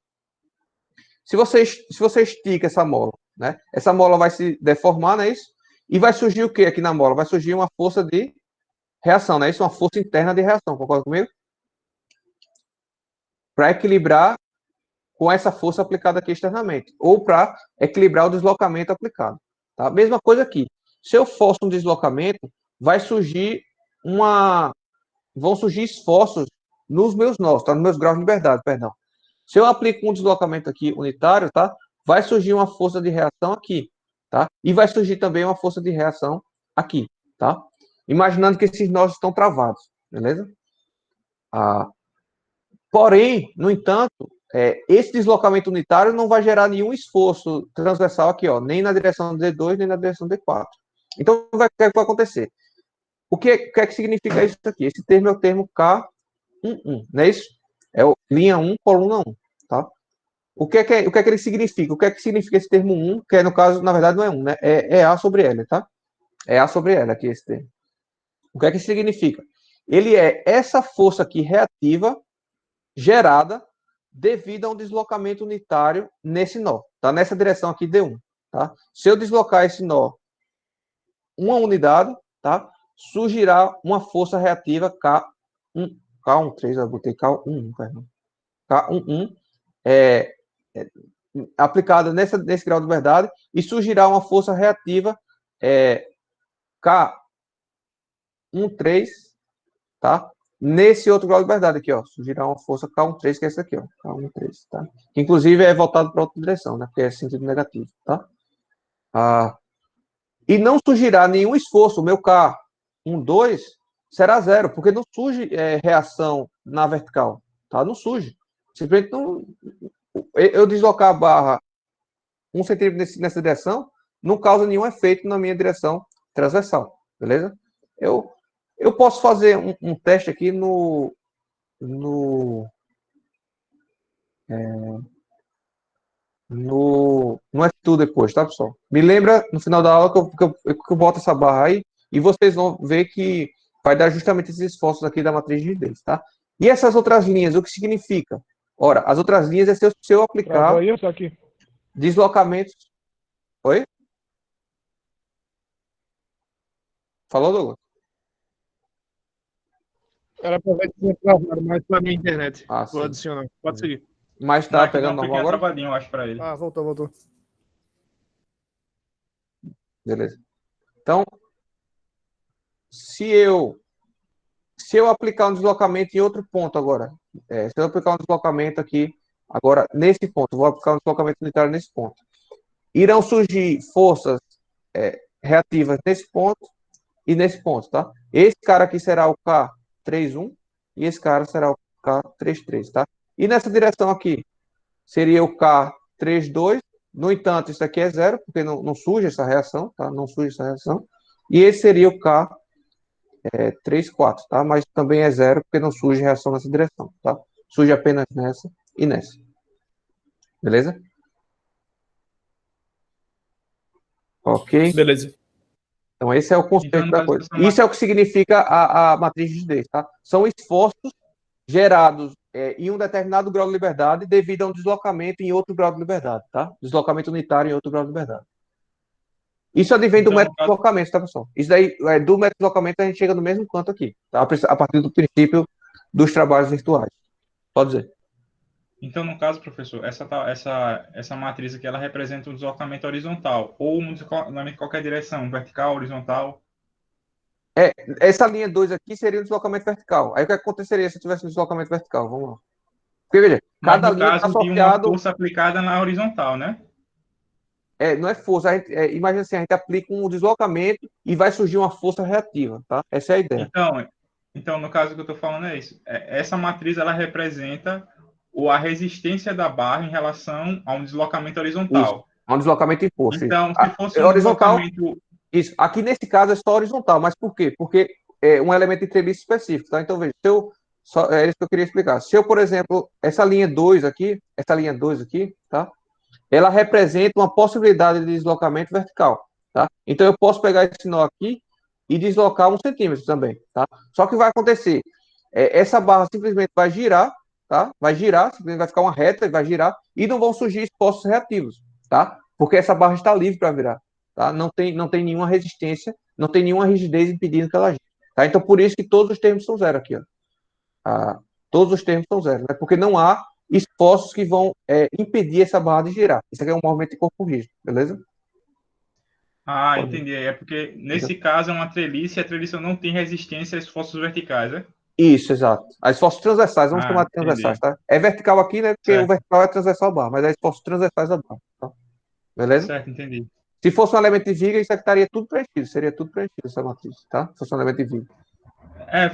Se você estica essa mola, né? Essa mola vai se deformar, não é isso? E vai surgir o que aqui na mola? Vai surgir uma força de reação, não é isso? Uma força interna de reação, concorda comigo? Para equilibrar com essa força aplicada aqui externamente, ou para equilibrar o deslocamento aplicado. Tá? Mesma coisa aqui. Se eu forço um deslocamento, vão surgir esforços nos meus nós, tá? Nos meus graus de liberdade, perdão. Se eu aplico um deslocamento aqui unitário, tá? Vai surgir uma força de reação aqui, tá? E vai surgir também uma força de reação aqui, tá? Imaginando que esses nós estão travados, beleza? Porém, no entanto, esse deslocamento unitário não vai gerar nenhum esforço transversal aqui, ó, nem na direção D2, nem na direção D4. Então, o que vai acontecer? O que é que significa isso aqui? Esse termo é o termo K11, não é isso? É linha 1, coluna 1, tá? O que é que ele significa? O que é que significa esse termo 1, que no caso, na verdade, não é 1, né? É A sobre L, tá? É A sobre L aqui esse termo. O que é que significa? Ele é essa força aqui reativa gerada devido a um deslocamento unitário nesse nó, tá? Nessa direção aqui D1, tá? Se eu deslocar esse nó uma unidade, tá? Surgirá uma força reativa K13, eu botei K11, perdão. K11 aplicada nesse grau de verdade e surgirá uma força reativa K13, tá? Nesse outro grau de verdade aqui, ó, surgirá uma força K13, que é essa aqui, ó, K13, tá? Que inclusive é voltado para outra direção, né? Porque é sentido negativo, tá? E não surgirá nenhum esforço, o meu K12 será zero, porque não surge reação na vertical, tá? Não surge. Simplesmente não. Eu deslocar a barra 1 centímetro nessa direção não causa nenhum efeito na minha direção transversal, beleza? Eu posso fazer um teste aqui no estudo depois, tá, pessoal? Me lembra no final da aula que eu boto essa barra aí e vocês vão ver que vai dar justamente esses esforços aqui da matriz de rigidez, tá? E essas outras linhas, o que significa? Ora, as outras linhas é se eu aplicar aí, eu aqui. deslocamentos. Oi? Falou, Douglas? Era para ver se tinha travado, mas para minha internet. Ah, Vou sim. adicionar. Pode seguir. Mas Não, tá aqui deu pegando uma normal pequena agora? travadinha, eu acho, para ele. Ah, voltou. Beleza. Então, se eu aplicar um deslocamento em outro ponto agora, se eu aplicar um deslocamento aqui, agora, nesse ponto, vou aplicar um deslocamento unitário nesse ponto, irão surgir forças reativas nesse ponto e nesse ponto, tá? Esse cara aqui será o K31 e esse cara será o K33, tá? E nessa direção aqui, seria o K32, no entanto, isso aqui é zero, porque não surge essa reação, tá? Não surge essa reação. E esse seria o K34, tá? Mas também é zero, porque não surge reação nessa direção, tá? Surge apenas nessa e nessa. Beleza? Ok? Beleza. Então, esse é o conceito Então, no da caso, coisa. Isso é o que significa a matriz de rigidez, tá? São esforços gerados em um determinado grau de liberdade devido a um deslocamento em outro grau de liberdade, tá? Deslocamento unitário em outro grau de liberdade. Isso advém do Então, método de no caso, deslocamento, tá, pessoal? Isso daí, do método de deslocamento, a gente chega no mesmo canto aqui, tá? A partir do princípio dos trabalhos virtuais. Pode dizer. então, no caso, professor, essa matriz aqui, ela representa um deslocamento horizontal, ou um deslocamento em qualquer direção, vertical, horizontal. Essa linha 2 aqui seria um deslocamento vertical. Aí o que aconteceria se eu tivesse um deslocamento vertical? Vamos lá. Porque, veja, Mas cada no linha está caso de uma associado, força aplicada na horizontal, né? não é força, imagina assim, a gente aplica um deslocamento e vai surgir uma força reativa, tá? Essa é a ideia. Então, no caso que eu estou falando é isso. Essa matriz ela representa a resistência da barra em relação a um deslocamento Isso, horizontal. é um deslocamento em força. Isso. Então, se fosse É um horizontal, deslocamento... isso. Aqui nesse caso é só horizontal, mas por quê? Porque é um elemento de treliço específico, tá? Então, veja, é isso que eu queria explicar. Se eu, por exemplo, essa linha 2 aqui, tá? Ela representa uma possibilidade de deslocamento vertical, tá? Então, eu posso pegar esse nó aqui e deslocar 1 centímetro também, tá? Só que vai acontecer, essa barra simplesmente vai girar, tá? Vai girar, simplesmente vai ficar uma reta e vai girar, e não vão surgir esforços reativos, tá? Porque essa barra está livre para virar, tá? Não tem nenhuma resistência, não tem nenhuma rigidez impedindo que ela gire, tá? Então, por isso que todos os termos são zero aqui, ó. Todos os termos são zero, né? Porque não há esforços que vão impedir essa barra de girar. Isso aqui é um movimento de corpo rígido, beleza? Ah, Pode. entendi. É porque, nesse caso, é uma treliça e a treliça não tem resistência a esforços verticais, né? Isso, exato. As esforços transversais, vamos chamar de transversais, Entendi. tá? É vertical aqui, né? Porque o Certo, vertical é transversal à barra, mas é esforços transversais à barra, tá? Beleza? certo, entendi. Se fosse um elemento de viga, isso aqui estaria tudo preenchido, seria tudo preenchido essa matriz, tá? Se fosse um elemento de viga.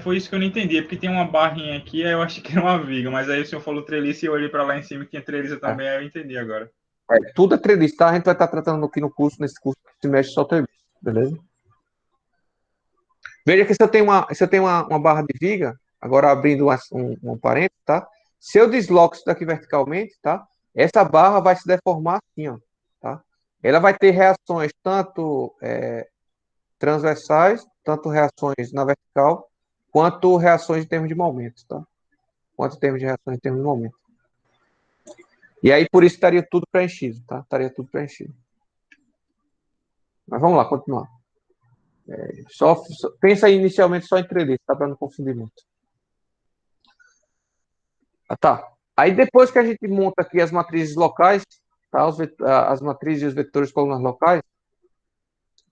Foi isso que eu não entendi, é porque tem uma barrinha aqui, aí eu achei que era uma viga, mas aí o senhor falou treliça e eu olhei para lá em cima que tinha treliça também, aí eu entendi agora. Tudo é treliço, tá? A gente vai estar tratando aqui no curso, nesse curso que se mexe só treliço, beleza? Veja que se eu tenho uma barra de viga, agora abrindo um parênteses, tá? Se eu desloco isso daqui verticalmente, tá? Essa barra vai se deformar assim, ó, tá? Ela vai ter reações tanto transversais, tanto reações na vertical, quanto reações em termos de momento, tá? Quanto termos de reações em termos de momento. E aí, por isso, estaria tudo preenchido, tá? Estaria tudo preenchido. Mas vamos lá, continuar. Pensa aí inicialmente só em treliço, tá? Para não confundir muito. Tá. Aí depois que a gente monta aqui as matrizes locais, tá? As matrizes e os vetores de colunas locais,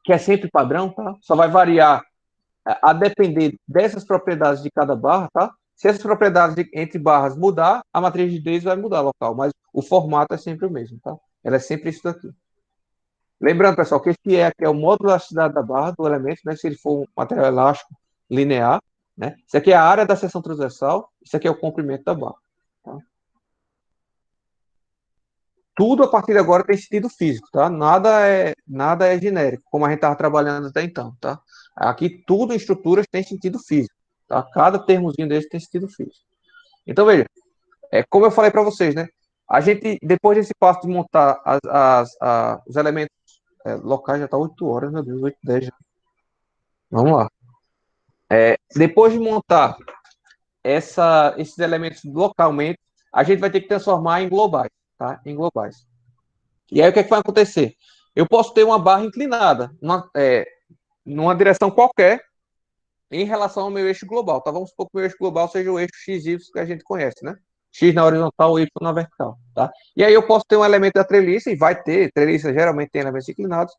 que é sempre padrão, tá? Só vai variar a depender dessas propriedades de cada barra, tá? Se essas propriedades entre barras mudar, a matriz de Daisy vai mudar local, mas o formato é sempre o mesmo, tá? Ela é sempre isso daqui. Lembrando, pessoal, que esse aqui é o módulo de elasticidade da barra, do elemento, né? Se ele for um material elástico linear, né? Isso aqui é a área da seção transversal, isso aqui é o comprimento da barra, tá? Tudo a partir de agora tem sentido físico, tá? Nada é genérico, como a gente estava trabalhando até então, tá? Aqui tudo em estruturas tem sentido físico, tá? Cada termozinho desse tem sentido físico. Então, veja, como eu falei para vocês, né? A gente, depois desse passo de montar os elementos locais, já está 8 horas, meu Deus, 8, 10 já. Vamos lá. Depois de montar esses elementos localmente, a gente vai ter que transformar em globais, tá? Em globais. E aí o que é que vai acontecer? Eu posso ter uma barra inclinada, numa direção qualquer, em relação ao meu eixo global, tá? Vamos supor que o meu eixo global seja o eixo XY que a gente conhece, né? X na horizontal, Y na vertical, tá? E aí eu posso ter um elemento da treliça, e vai ter, treliça geralmente tem elementos inclinados,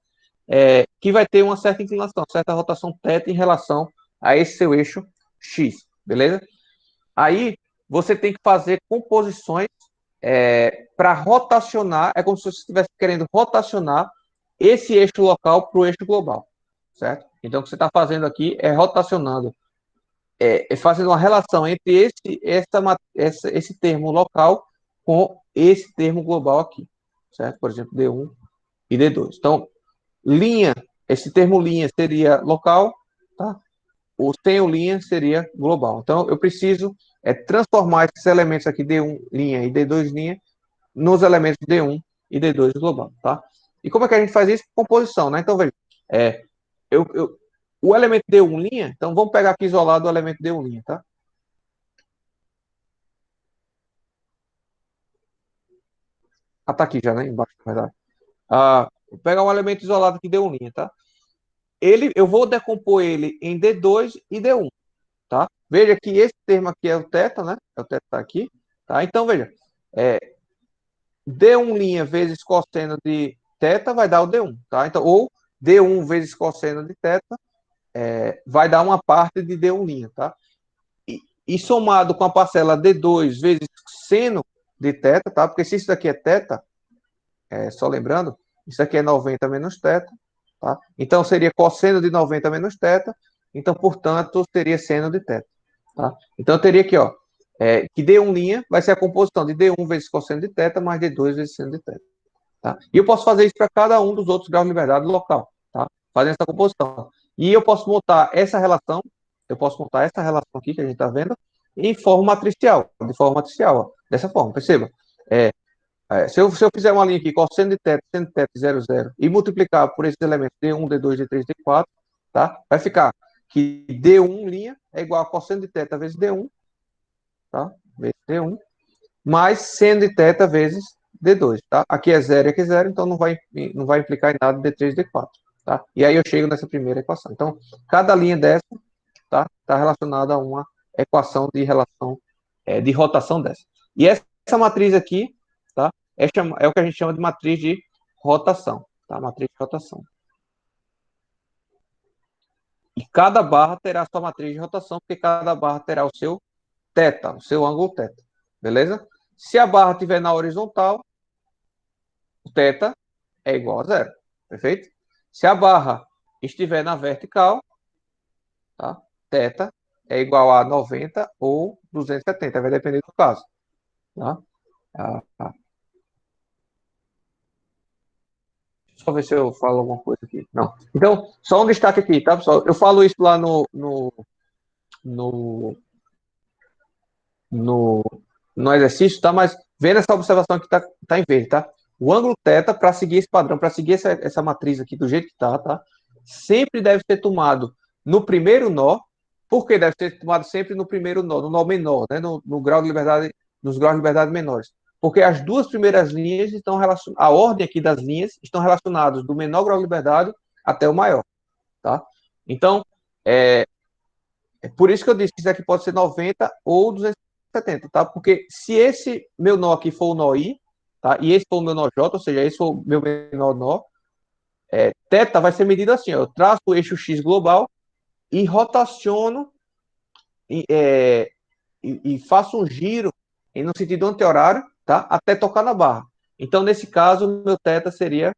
que vai ter uma certa inclinação, certa rotação θ em relação a esse seu eixo X, beleza? Aí você tem que fazer composições para rotacionar, é como se você estivesse querendo rotacionar esse eixo local para o eixo global, certo? Então, o que você está fazendo aqui é rotacionando, fazendo uma relação entre esse termo local com esse termo global aqui, certo? Por exemplo, D1 e D2. Então, esse termo linha seria local, tá? O sem o linha seria global. Então, eu preciso transformar esses elementos aqui, D1 linha e D2 linha, nos elementos D1 e D2 global, tá? E como é que a gente faz isso? Composição, né? Então, veja, o elemento D1 linha, então vamos pegar aqui isolado o elemento D1 linha, tá? Tá aqui já, né? Embaixo, na verdade. Vou pegar um elemento isolado aqui, D1 linha, tá? Eu vou decompor ele em D2 e D1, tá? Veja que esse termo aqui é o θ, né? O θ tá aqui, tá? Então, veja, D1' vezes cosseno de θ vai dar o D1, tá? Então, ou D1 vezes cosseno de θ vai dar uma parte de D1', tá? E somado com a parcela D2 vezes cosseno de θ, tá? Porque se isso daqui é θ, só lembrando, isso aqui é 90 menos θ, tá? Então, seria cosseno de 90 menos θ, então, portanto, seria seno de θ, tá? Então, eu teria aqui, ó, que D1' vai ser a composição de D1 vezes cosseno de θ mais D2 vezes seno de θ, tá? E eu posso fazer isso para cada um dos outros graus de liberdade local, tá? Fazendo essa composição. E eu posso montar essa relação aqui que a gente está vendo, em forma matricial, ó, dessa forma, perceba. Se eu fizer uma linha aqui, cosseno de θ, seno de θ, 0, 0, e multiplicar por esses elementos D1, D2, D3, D4, tá? Vai ficar que D1' é igual a cosseno de θ vezes D1, tá? Vezes D1, mais seno de θ vezes D2, tá? Aqui é 0 e aqui é 0, então não vai implicar em nada D3, D4, tá? E aí eu chego nessa primeira equação. Então, cada linha dessa, tá relacionada a uma equação de relação, de rotação dessa. E essa matriz aqui, tá? É o que a gente chama de matriz de rotação, tá? Matriz de rotação. E cada barra terá a sua matriz de rotação, porque cada barra terá o seu θ, o seu ângulo θ, beleza? Se a barra estiver na horizontal, o θ é igual a 0, perfeito? Se a barra estiver na vertical, tá? θ é igual a 90 ou 270, vai depender do caso, tá? Só ver se eu falo alguma coisa aqui. Não. Então, só um destaque aqui, tá, pessoal? Eu falo isso lá no exercício, tá? Mas vendo essa observação que tá em verde, tá? O ângulo θ, para seguir esse padrão, para seguir essa matriz aqui do jeito que tá? Sempre deve ser tomado no primeiro nó. Por que deve ser tomado sempre no primeiro nó, no nó menor, né? No grau de liberdade, nos graus de liberdade menores? Porque as duas primeiras linhas estão relacionadas, a ordem aqui das linhas estão relacionadas do menor grau de liberdade até o maior, tá? Então, é por isso que eu disse que isso aqui pode ser 90 ou 270, tá? Porque se esse meu nó aqui for o nó I, tá? E esse for o meu nó J, ou seja, esse for o meu menor nó, θ vai ser medido assim, ó, eu traço o eixo X global e rotaciono e faço um giro no sentido anti-horário, tá? Até tocar na barra. Então, nesse caso, o meu θ seria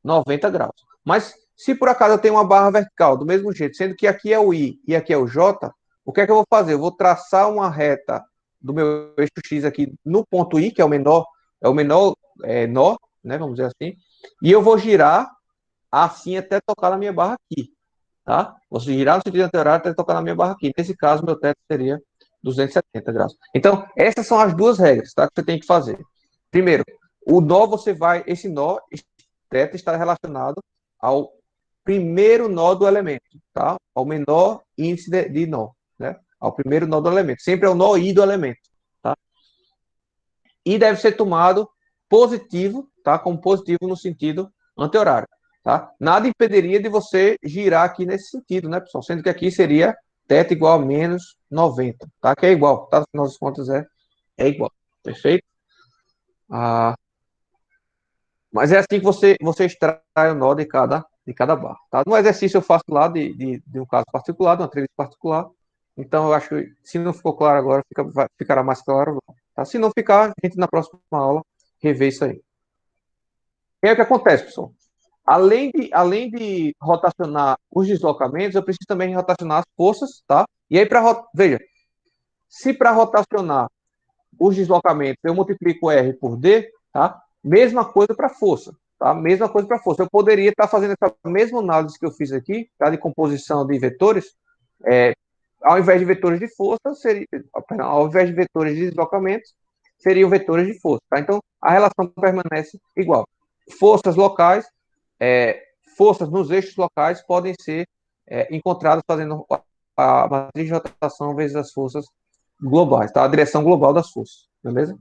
90 graus. Mas, se por acaso eu tenho uma barra vertical, do mesmo jeito, sendo que aqui é o I e aqui é o J, o que é que eu vou fazer? Eu vou traçar uma reta do meu eixo X aqui no ponto I, que é o menor nó, né? Vamos dizer assim, e eu vou girar assim até tocar na minha barra aqui, tá? Vou girar no sentido anti-horário até tocar na minha barra aqui. Nesse caso, meu θ seria 270 graus. Então, essas são as duas regras, tá? Que você tem que fazer. Primeiro, o nó esse nó, θ, está relacionado ao primeiro nó do elemento, tá? Ao menor índice de nó, né? Ao primeiro nó do elemento. Sempre é o nó I do elemento, tá? E deve ser tomado positivo, tá? Como positivo no sentido anti-horário, tá? Nada impediria de você girar aqui nesse sentido, né, pessoal? Sendo que aqui seria θ igual a menos 90, tá? Que é igual, tá? Afinal das contas é igual, perfeito? Mas é assim que você extrai o nó de cada barra, tá? No exercício eu faço lá de um caso particular, de uma trilha particular. Então, eu acho que, se não ficou claro agora, ficará mais claro, tá? Se não ficar, a gente na próxima aula rever isso aí. E aí o que acontece, pessoal? Além de rotacionar os deslocamentos, eu preciso também rotacionar as forças, tá? E aí, veja, se para rotacionar os deslocamentos eu multiplico R por D, tá? Mesma coisa para força, tá? Mesma coisa para força. Eu poderia estar fazendo essa mesma análise que eu fiz aqui, tá? De composição de vetores, ao invés de vetores de força, ao invés de vetores de deslocamentos, seriam vetores de força, tá? Então, a relação permanece igual. Forças locais, forças nos eixos locais podem ser encontradas fazendo a matriz de rotação vezes as forças globais, tá? A direção global das forças, beleza?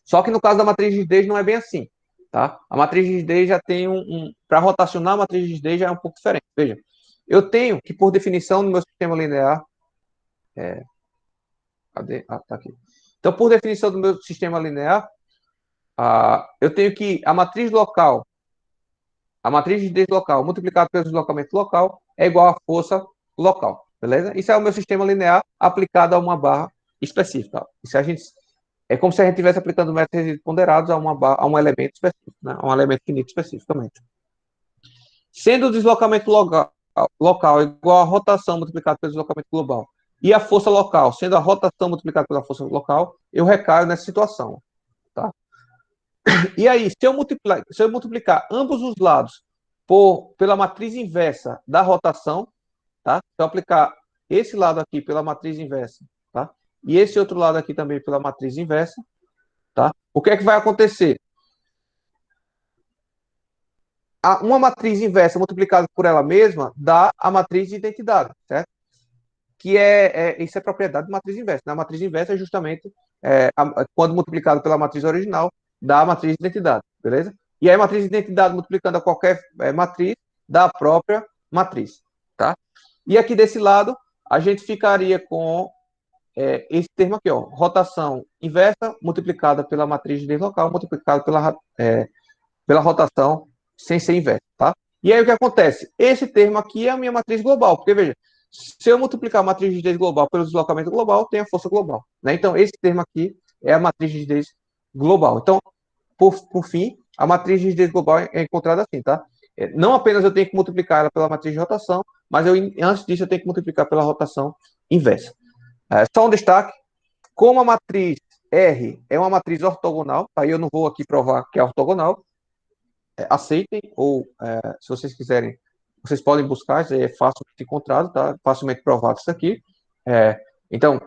Só que no caso da matriz de rigidez não é bem assim, tá? A matriz de rigidez já tem para rotacionar a matriz de rigidez já é um pouco diferente. Veja, eu tenho que, por definição, no meu sistema linear... Cadê? Tá aqui. Então, por definição do meu sistema linear, eu tenho que a matriz de rigidez local multiplicada pelo deslocamento local é igual à força local, beleza? Isso é o meu sistema linear aplicado a uma barra específica. Se a gente, é como se a gente estivesse aplicando métodos de resíduos ponderados a um elemento específico, né? A um elemento finito especificamente. Sendo o deslocamento local igual a rotação multiplicada pelo deslocamento global e a força local sendo a rotação multiplicada pela força local, eu recaio nessa situação. Tá? E aí, se eu multiplicar ambos os lados pela matriz inversa da rotação, tá? Se eu aplicar esse lado aqui pela matriz inversa, tá? E esse outro lado aqui também pela matriz inversa, tá? O que é que vai acontecer? Uma matriz inversa multiplicada por ela mesma dá a matriz de identidade, certo? Que isso é propriedade de matriz inversa. Né? A matriz inversa é justamente quando multiplicado pela matriz original, dá a matriz de identidade, beleza? E aí a matriz de identidade multiplicando a qualquer matriz, dá a própria matriz, tá? E aqui desse lado, a gente ficaria com esse termo aqui, ó, rotação inversa multiplicada pela matriz de deslocal, multiplicada pela rotação sem ser inversa, tá? E aí o que acontece? Esse termo aqui é a minha matriz global, porque veja, se eu multiplicar a matriz de rigidez global pelo deslocamento global, tem a força global, né? Então, esse termo aqui é a matriz de rigidez global. Então, por fim, a matriz de rigidez global é encontrada assim, tá? Não apenas eu tenho que multiplicar ela pela matriz de rotação, mas antes disso eu tenho que multiplicar pela rotação inversa. Só um destaque, como a matriz R é uma matriz ortogonal, aí eu não vou aqui provar que é ortogonal, aceitem, ou se vocês quiserem, vocês podem buscar, isso é facilmente encontrado, tá? Facilmente provado isso aqui. Então,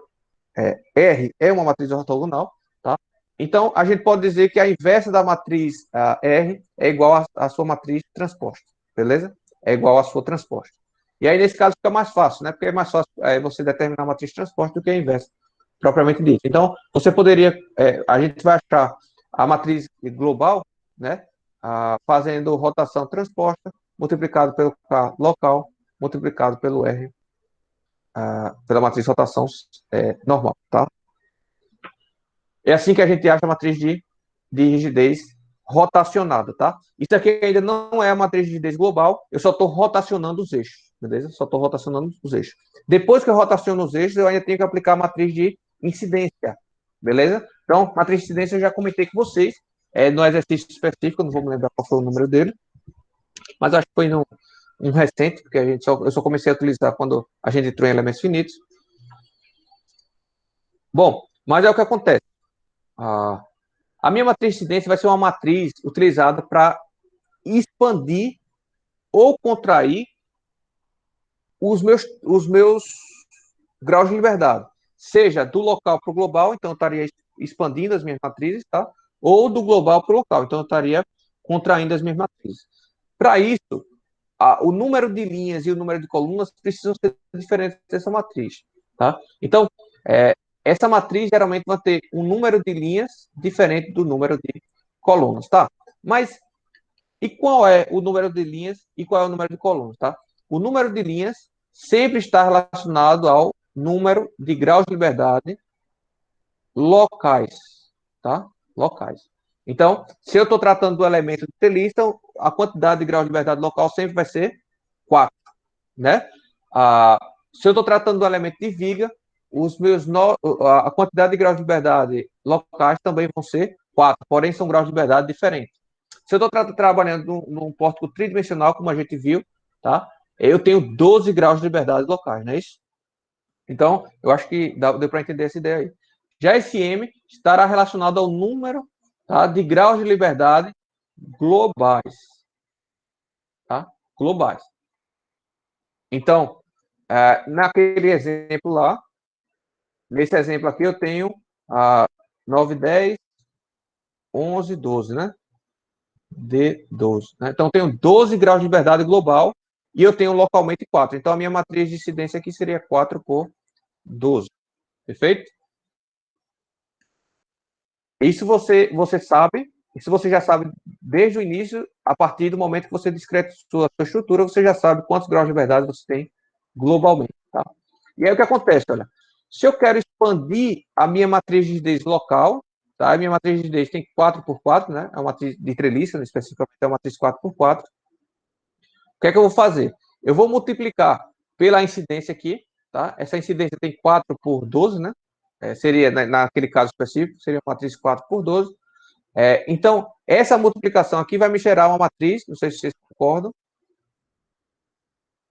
R é uma matriz ortogonal, tá? Então, a gente pode dizer que a inversa da matriz R é igual à sua matriz transposta, beleza? É igual à sua transposta. E aí, nesse caso, fica mais fácil, né? Porque é mais fácil você determinar a matriz transposta do que a inversa, propriamente dito. Então, você poderia, a gente vai achar a matriz global, né? Fazendo rotação transposta, multiplicado pelo K local, multiplicado pelo R, pela matriz de rotação normal, tá? É assim que a gente acha a matriz de rigidez rotacionada, tá? Isso aqui ainda não é a matriz de rigidez global, eu só estou rotacionando os eixos, beleza? Só estou rotacionando os eixos. Depois que eu rotaciono os eixos, eu ainda tenho que aplicar a matriz de incidência, beleza? Então, matriz de incidência eu já comentei com vocês, no exercício específico, não vou me lembrar qual foi o número dele, mas acho que foi um recente, porque eu só comecei a utilizar quando a gente entrou em elementos finitos. Bom, mas é o que acontece. A minha matriz de incidência vai ser uma matriz utilizada para expandir ou contrair os meus graus de liberdade, seja do local para o global, então eu estaria expandindo as minhas matrizes, tá? Ou do global para o local, então eu estaria contraindo as minhas matrizes. Para isso, o número de linhas e o número de colunas precisam ser diferentes dessa matriz, tá? Então, essa matriz geralmente vai ter um número de linhas diferente do número de colunas, tá? Mas, e qual é o número de linhas e qual é o número de colunas, tá? O número de linhas sempre está relacionado ao número de graus de liberdade locais, tá? Locais. Então, se eu estou tratando do elemento de telista, a quantidade de graus de liberdade local sempre vai ser 4, né? Se eu estou tratando do elemento de viga, a quantidade de graus de liberdade locais também vão ser 4, porém são graus de liberdade diferentes. Se eu estou trabalhando num pórtico tridimensional, como a gente viu, tá? Eu tenho 12 graus de liberdade locais, não é isso? Então, eu acho que deu para entender essa ideia aí. Já esse M estará relacionado ao número, tá, de graus de liberdade globais. Tá? Globais. Então, naquele exemplo lá, nesse exemplo aqui, eu tenho 9, 10, 11, 12, né? D12. Né? Então, eu tenho 12 graus de liberdade global e eu tenho localmente 4. Então, a minha matriz de incidência aqui seria 4 por 12. Perfeito? Isso você sabe, isso você já sabe desde o início, a partir do momento que você discreta sua estrutura, você já sabe quantos graus de liberdade você tem globalmente. Tá? E aí o que acontece? Olha, se eu quero expandir a minha matriz de rigidez local, tá? A minha matriz de rigidez tem 4 por 4, né? É uma matriz de treliça, especificamente é uma matriz 4 por 4. O que é que eu vou fazer? Eu vou multiplicar pela incidência aqui, tá? Essa incidência tem 4 por 12, né? seria, naquele caso específico, seria uma matriz 4 por 12. Então, essa multiplicação aqui vai me gerar uma matriz, não sei se vocês concordam.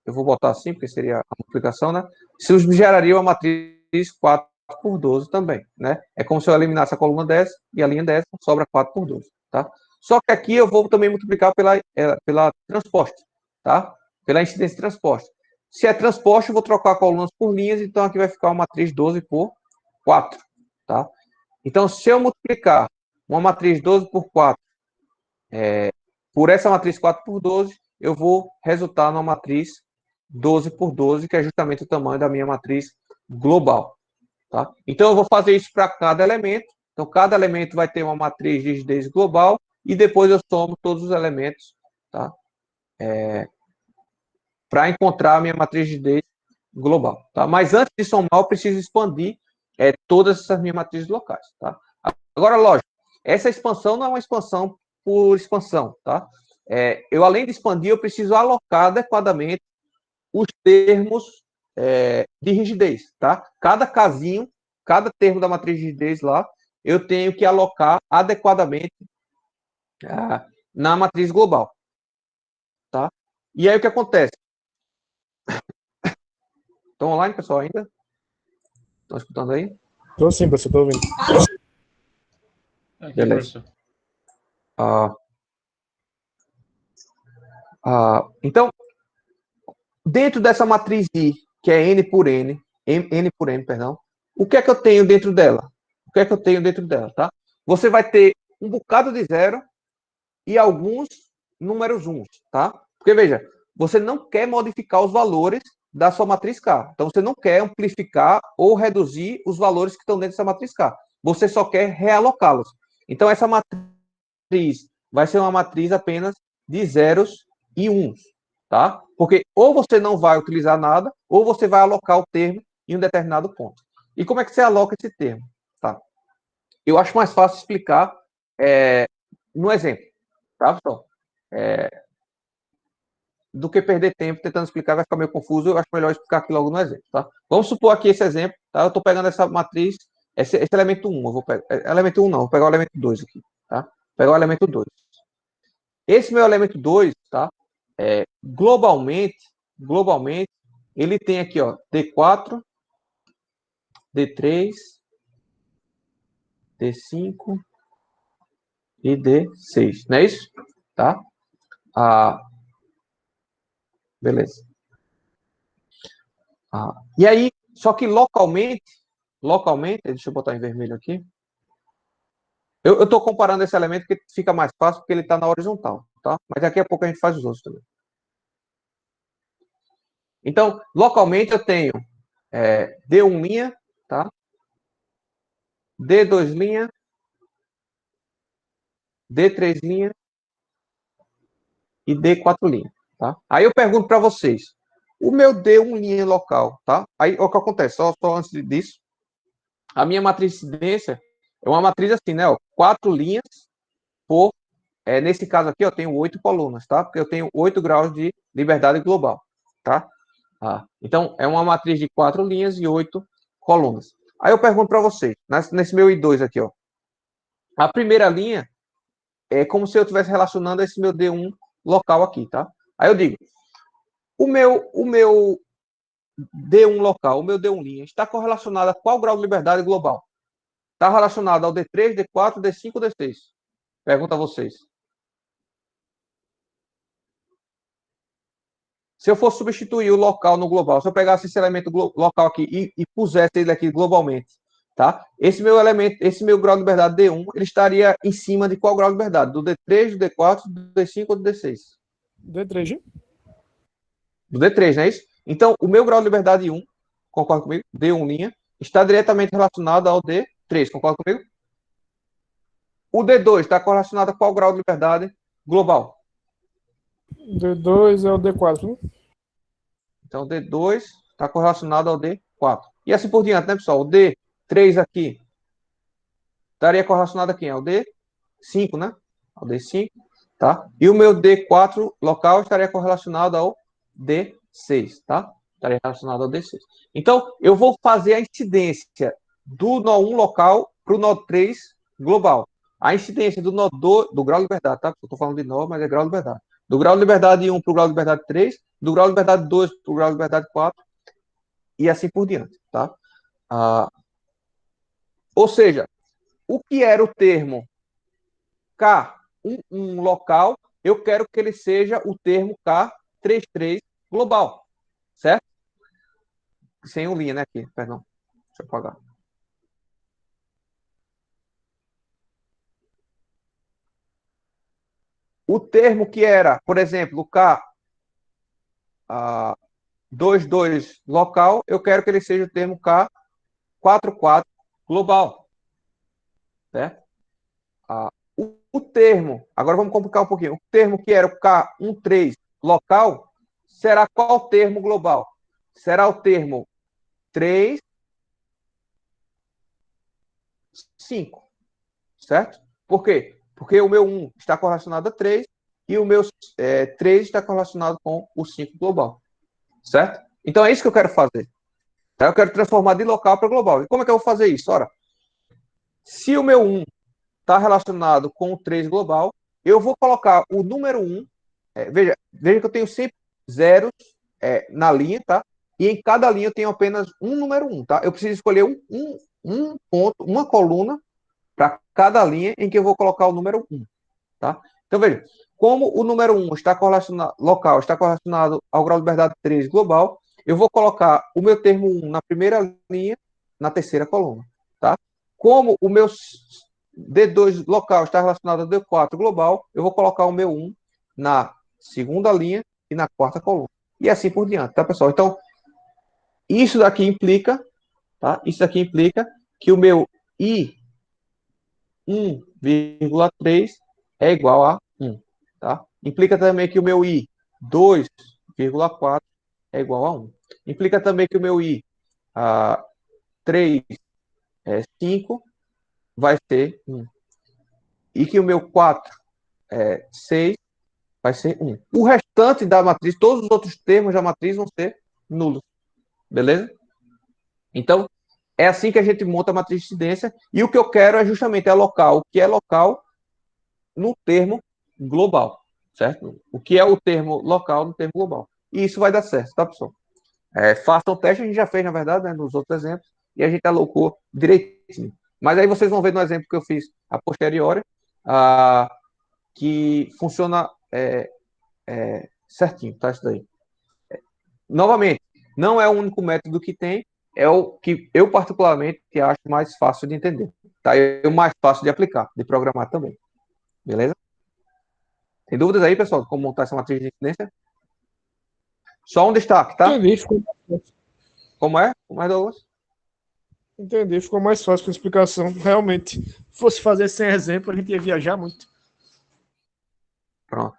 Eu vou botar assim, porque seria a multiplicação, né? Isso me geraria uma matriz 4 por 12 também, né? É como se eu eliminasse a coluna dessa e a linha dessa, sobra 4 por 12, tá? Só que aqui eu vou também multiplicar pela transposta, tá? Pela incidência de transposta. Se é transposta, eu vou trocar colunas por linhas, então aqui vai ficar uma matriz 12 por 4, tá? Então, se eu multiplicar uma matriz 12 por 4 por essa matriz 4 por 12, eu vou resultar numa matriz 12 por 12, que é justamente o tamanho da minha matriz global, tá? Então, eu vou fazer isso para cada elemento. Então, cada elemento vai ter uma matriz de rigidez global e depois eu somo todos os elementos, tá? Para encontrar a minha matriz de rigidez global, tá? Mas antes de somar, eu preciso expandir todas essas minhas matrizes locais, tá? Agora, lógico, essa expansão não é uma expansão por expansão, tá? Eu, além de expandir, eu preciso alocar adequadamente os termos de rigidez, tá? Cada casinho, cada termo da matriz de rigidez lá, eu tenho que alocar adequadamente na matriz global, tá? E aí, o que acontece? Estão online, pessoal, ainda? Estão escutando aí? Tô sim, professor, tô ouvindo. Aqui, Beleza. professor. Então, dentro dessa matriz I, que é N por N, perdão, o que é que eu tenho dentro dela? O que é que eu tenho dentro dela, tá? Você vai ter um bocado de zero e alguns números uns, tá? Porque, veja, você não quer modificar os valores da sua matriz K. Então, você não quer amplificar ou reduzir os valores que estão dentro dessa matriz K. Você só quer realocá-los. Então, essa matriz vai ser uma matriz apenas de zeros e uns, tá? Porque ou você não vai utilizar nada, ou você vai alocar o termo em um determinado ponto. E como é que você aloca esse termo? Tá? Eu acho mais fácil explicar no exemplo, tá, pessoal? Do que perder tempo tentando explicar, vai ficar meio confuso. Eu acho melhor explicar aqui logo no exemplo, tá? Vamos supor aqui esse exemplo, tá? Eu estou pegando essa matriz, esse elemento 1, eu vou pegar, elemento 1 não, vou pegar o elemento 2 aqui, tá? Vou pegar o elemento 2. Esse meu elemento 2, tá? Globalmente, ele tem aqui, ó, D4, D3, D5 e D6, não é isso? Tá? Beleza. E aí, só que localmente, deixa eu botar em vermelho aqui. Eu estou comparando esse elemento que fica mais fácil porque ele está na horizontal, tá? Mas daqui a pouco a gente faz os outros também. Então, localmente eu tenho D1 linha, tá? D2 linha, D3 linha e D4 linha, tá? Aí eu pergunto para vocês, o meu D1 linha local, tá? Aí o que acontece? Só antes disso, a minha matriz de incidência é uma matriz assim, né? Ó, 4 linhas por, nesse caso aqui, eu tenho 8 colunas, tá? Porque eu tenho 8 graus de liberdade global, tá? Então, é uma matriz de 4 linhas e 8 colunas. Aí eu pergunto para vocês, nesse meu I2 aqui, ó. A primeira linha é como se eu estivesse relacionando esse meu D1 local aqui, tá? Aí eu digo, o meu D1 local, o meu D1 linha, está correlacionado a qual grau de liberdade global? Está relacionado ao D3, D4, D5 ou D6? Pergunta a vocês. Se eu fosse substituir o local no global, se eu pegasse esse elemento local aqui e pusesse ele aqui globalmente, tá? Esse meu elemento, esse meu grau de liberdade D1, ele estaria em cima de qual grau de liberdade? Do D3, do D4, do D5 ou do D6? D3, hein? Do D3, não é isso? Então, o meu grau de liberdade 1, concorda comigo? D1 linha, está diretamente relacionado ao D3, concorda comigo? O D2 está correlacionado a qual grau de liberdade global? D2 é o D4, né? Então, o D2 está correlacionado ao D4. E assim por diante, né, pessoal? O D3 aqui estaria correlacionado a quem? Ao D5, né? Ao D5, tá? E o meu D4 local estaria correlacionado ao D6, tá? Estaria relacionado ao D6. Então, eu vou fazer a incidência do nó 1 local para o nó 3 global. A incidência do nó 2, do grau de liberdade, tá? Eu estou falando de nó, mas é grau de liberdade. Do grau de liberdade 1 para o grau de liberdade 3, do grau de liberdade 2 para o grau de liberdade 4, e assim por diante, tá? Ou seja, o que era o termo K11 local, eu quero que ele seja o termo K33 global, certo? Sem linha, né, aqui, perdão. Deixa eu apagar. O termo que era, por exemplo, o K22 local, eu quero que ele seja o termo K44 global, certo? O termo, agora vamos complicar um pouquinho, o termo que era o K13 local, será qual termo global? Será o termo 3, 5, certo? Por quê? Porque o meu 1 está correlacionado a 3 e o meu 3 está correlacionado com o 5 global, certo? Então é isso que eu quero fazer. Eu quero transformar de local para global. E como é que eu vou fazer isso? Ora, se o meu 1 está relacionado com o 3 global, eu vou colocar o número 1, veja que eu tenho sempre zeros na linha, tá? E em cada linha eu tenho apenas um número 1, tá? Eu preciso escolher um ponto, uma coluna para cada linha em que eu vou colocar o número 1, tá? Então, veja, como o número 1 está correlacionado, local, está correlacionado ao grau de liberdade 3 global, eu vou colocar o meu termo 1 na primeira linha, na terceira coluna, tá? Como o meu D2 local está relacionado ao D4 global, eu vou colocar o meu 1 na segunda linha e na quarta coluna. E assim por diante, tá, pessoal? Então, isso daqui implica, tá? Isso daqui implica que o meu I 1,3 é igual a 1, tá? Implica também que o meu I 2,4 é igual a 1. Implica também que o meu I 3, 5 vai ser 1. E que o meu 4, 6 vai ser 1. O restante da matriz, todos os outros termos da matriz vão ser nulos. Beleza? Então, é assim que a gente monta a matriz de incidência. E o que eu quero é justamente alocar o que é local no termo global, certo? O que é o termo local no termo global. E isso vai dar certo, tá, pessoal? Façam o teste, a gente já fez, na verdade, né, nos outros exemplos, e a gente alocou direitinho. Mas aí vocês vão ver no exemplo que eu fiz a posteriori, que funciona certinho, tá? Isso daí. Novamente, não é o único método que tem, é o que eu particularmente acho mais fácil de entender, tá? É o mais fácil de aplicar, de programar também. Beleza? Tem dúvidas aí, pessoal, de como montar essa matriz de incidência? Só um destaque, tá? Entendi, ficou mais fácil. Como é? Como é, Douglas? Entendi, ficou mais fácil com a explicação. Realmente, se fosse fazer sem exemplo, a gente ia viajar muito. Pronto.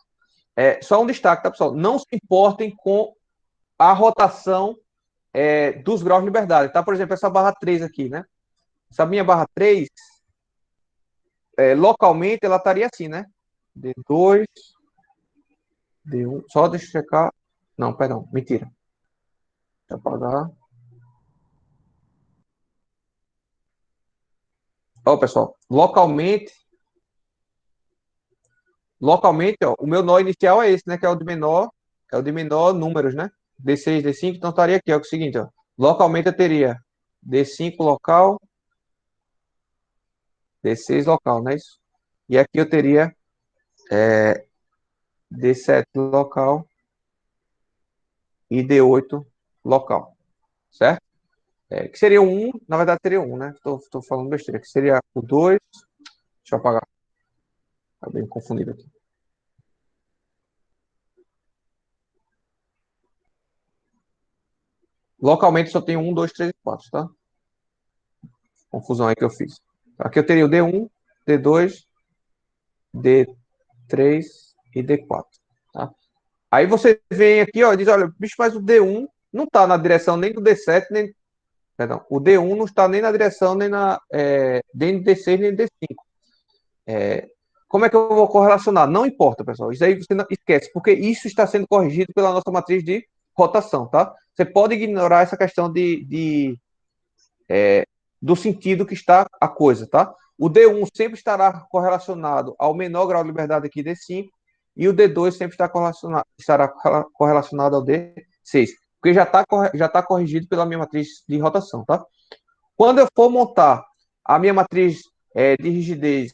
Só um destaque, tá, pessoal? Não se importem com a rotação dos graus de liberdade, tá? Por exemplo, essa barra 3 aqui, né? Essa minha barra 3, localmente, ela estaria assim, né? D2, D1, só deixa eu checar. Não, perdão, mentira. Deixa eu apagar. Ó, pessoal, localmente, ó, o meu nó inicial é esse, né? Que é o de menor números, né? D6, D5, então estaria aqui, ó, é o seguinte, ó. Localmente eu teria D5 local, D6 local, não é isso? E aqui eu teria D7 local e D8 local, certo? Que seria o 1, na verdade seria o 1, né? Estou falando besteira, que seria o 2, deixa eu apagar, tá bem confundido aqui. Localmente só tem 1, 2, 3 e 4, tá? Confusão aí que eu fiz. Aqui eu teria o D1, D2, D3 e D4, tá? Aí você vem aqui, ó, e diz, olha, bicho, mas o D1 não está na direção nem do D7, nem... Perdão, o D1 não está nem na direção, nem nem do D6, nem do D5. Como é que eu vou correlacionar? Não importa, pessoal. Isso aí você não esquece, porque isso está sendo corrigido pela nossa matriz de rotação, tá? Você pode ignorar essa questão de do sentido que está a coisa, tá? O D1 sempre estará correlacionado ao menor grau de liberdade aqui, D5, e o D2 sempre estará correlacionado ao D6, porque já tá corrigido pela minha matriz de rotação, tá? Quando eu for montar a minha matriz de rigidez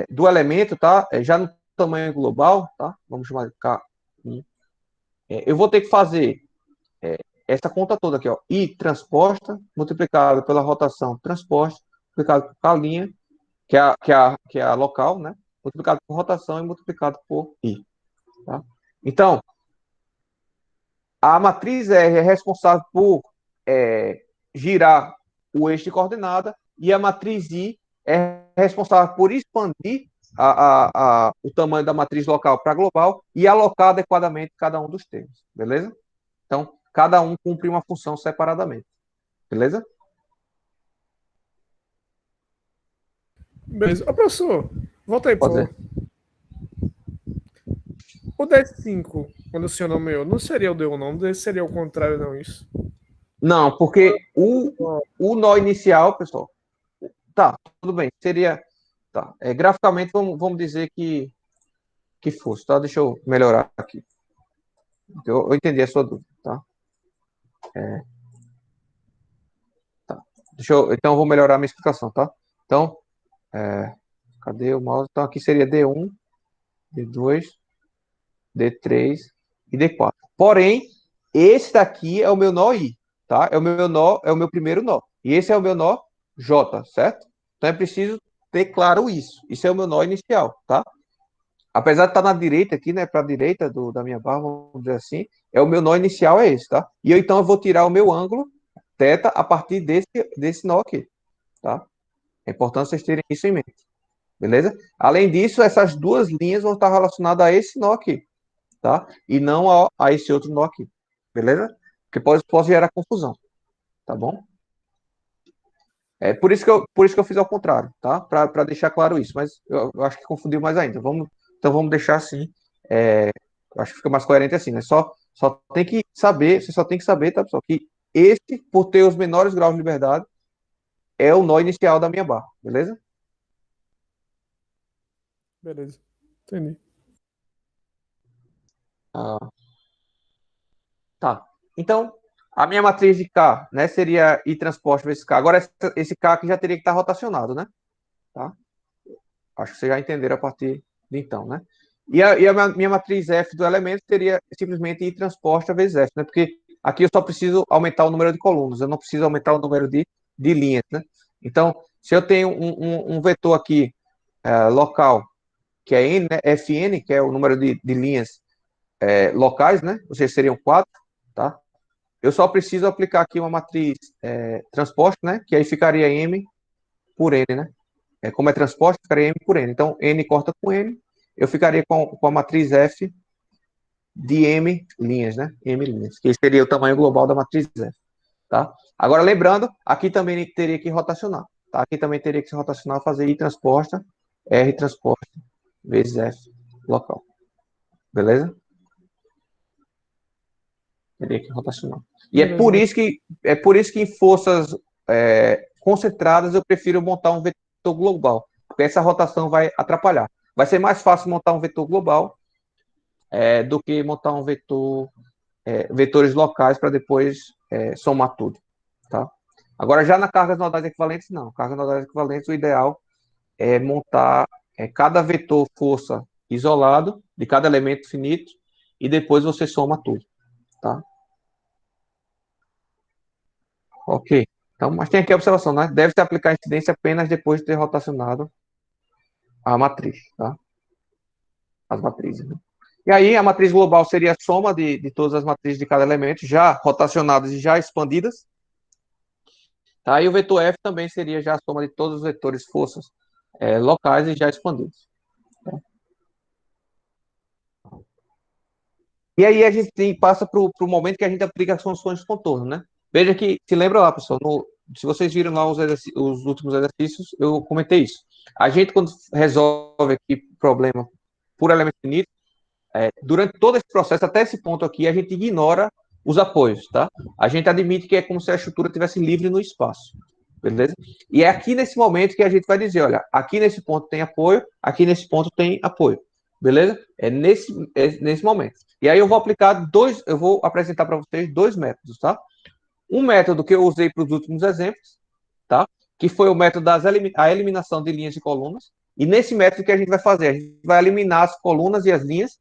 do elemento, tá? Já no tamanho global, tá? Vamos chamar de K. Eu vou ter que fazer essa conta toda aqui, ó. I transposta, multiplicado pela rotação transposta, multiplicado por K', que é a local, né? Multiplicado por rotação e multiplicado por I. Tá? Então, a matriz R é responsável por girar o eixo de coordenada e a matriz I é responsável por expandir o tamanho da matriz local para global e alocar adequadamente cada um dos termos, beleza? Então, cada um cumpre uma função separadamente, beleza? Beleza. Ô, professor, volta aí, por Pode favor. O D5, quando o senhor nomeou, não seria o D1, não? Seria o contrário, não, isso? Não, porque o nó inicial, pessoal, tá, tudo bem, seria, tá, graficamente vamos dizer que fosse, tá? Deixa eu melhorar aqui. Eu entendi a sua dúvida, tá? Tá. Então eu vou melhorar a minha explicação, tá? Então, cadê o mouse? Então aqui seria D1, D2, D3 e D4. Porém, esse daqui é o meu nó I, tá? É o meu primeiro nó. E esse é o meu nó J, certo? Então é preciso ter claro isso. Isso é o meu nó inicial, tá? Apesar de estar na direita aqui, né, para a direita da minha barra, vamos dizer assim, o meu nó inicial é esse, tá? E então eu vou tirar o meu ângulo θ a partir desse nó aqui, tá? É importante vocês terem isso em mente, beleza? Além disso, essas duas linhas vão estar relacionadas a esse nó aqui, tá? E não a esse outro nó aqui, beleza? Porque pode gerar confusão, tá bom? É por isso que eu fiz ao contrário, tá? Para deixar claro isso, mas eu acho que confundiu mais ainda. Então vamos deixar assim. Acho que fica mais coerente assim, né? Só tem que saber, você só tem que saber, tá, pessoal, que esse, por ter os menores graus de liberdade, é o nó inicial da minha barra, beleza? Beleza. Entendi. Tá. Então, a minha matriz de K, né, seria I transposto vezes K. Agora, esse K aqui já teria que estar rotacionado, né? Tá? Acho que vocês já entenderam a partir de então, né? E a minha matriz F do elemento seria simplesmente I transposta vezes F, né? Porque aqui eu só preciso aumentar o número de colunas, eu não preciso aumentar o número de linhas, né? Então, se eu tenho um vetor aqui local, que é N, né? Fn, que é o número de linhas locais, né? Ou seja, seriam 4, tá? Eu só preciso aplicar aqui uma matriz transposta, né? Que aí ficaria M por N, né? Como é transposta, ficaria M por N. Então, N corta com N, eu ficaria com a matriz F de M linhas, né? M linhas, que seria o tamanho global da matriz F, tá? Agora, lembrando, aqui também teria que rotacionar, tá? Aqui também teria que se rotacionar, fazer I transposta, R transposta, vezes F local. Beleza? Teria que rotacionar. E é por isso que em forças concentradas eu prefiro montar um vetor global, porque essa rotação vai atrapalhar. Vai ser mais fácil montar um vetor global do que montar um vetores locais para depois somar tudo, tá? Agora, já na cargas nodais equivalentes, não. Cargas nodais equivalentes, o ideal é montar cada vetor força isolado de cada elemento finito e depois você soma tudo, tá? Ok. Então, mas tem aqui a observação, né? Deve-se aplicar a incidência apenas depois de ter rotacionado a matriz, tá? As matrizes, né? E aí, a matriz global seria a soma de todas as matrizes de cada elemento, já rotacionadas e já expandidas. Tá? E o vetor F também seria já a soma de todos os vetores forças locais e já expandidos. Tá? E aí a gente passa para o momento que a gente aplica as funções de contorno, né? Veja que, se lembra lá, pessoal, se vocês viram lá os últimos exercícios, eu comentei isso. A gente, quando resolve aqui problema por elemento finito, durante todo esse processo, até esse ponto aqui, a gente ignora os apoios, tá? A gente admite que é como se a estrutura estivesse livre no espaço, beleza? E é aqui nesse momento que a gente vai dizer, olha, aqui nesse ponto tem apoio, aqui nesse ponto tem apoio, beleza? É nesse momento. E aí eu vou eu vou apresentar para vocês dois métodos, tá? Um método que eu usei para os últimos exemplos, tá? Que foi o método a eliminação de linhas e colunas. E nesse método que a gente vai fazer, a gente vai eliminar as colunas e as linhas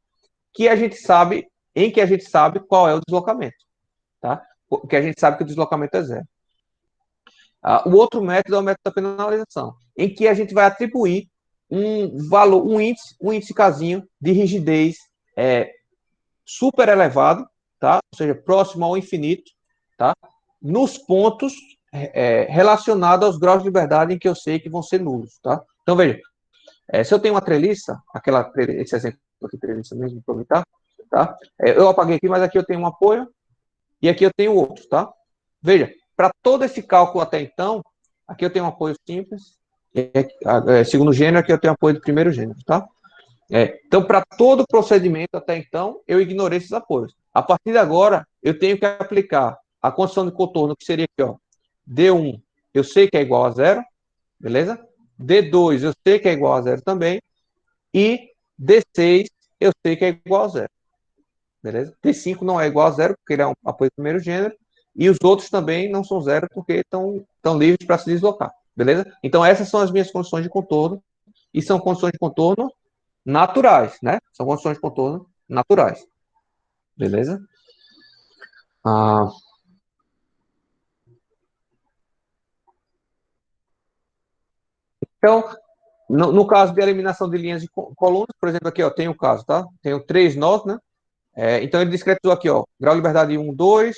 que a gente sabe, em que a gente sabe qual é o deslocamento, tá? Que a gente sabe que o deslocamento é zero. O outro método é o método da penalização, em que a gente vai atribuir um valor, um índice casinho de rigidez super elevado, tá? Ou seja, próximo ao infinito, tá? Nos pontos relacionados aos graus de liberdade em que eu sei que vão ser nulos, tá? Então, veja, se eu tenho uma treliça, esse exemplo aqui, treliça mesmo, aproveitar, tá? Eu apaguei aqui, mas aqui eu tenho um apoio e aqui eu tenho outro, tá? Veja, para todo esse cálculo até então, aqui eu tenho um apoio simples, segundo gênero, aqui eu tenho apoio do primeiro gênero, tá? Então, para todo o procedimento até então, eu ignorei esses apoios. A partir de agora, eu tenho que aplicar a condição de contorno, que seria aqui, ó, D1, eu sei que é igual a zero, beleza? D2, eu sei que é igual a zero também, e D6, eu sei que é igual a zero, beleza? D5 não é igual a zero, porque ele é um apoio do primeiro gênero, e os outros também não são zero, porque estão livres para se deslocar, beleza? Então, essas são as minhas condições de contorno, e são condições de contorno naturais, né? São condições de contorno naturais. Beleza? Então, no caso de eliminação de linhas de colunas, por exemplo, aqui, ó, tem o caso, tá? Tenho 3 nós, né? Então, ele discretizou aqui, ó, grau de liberdade 1, 2,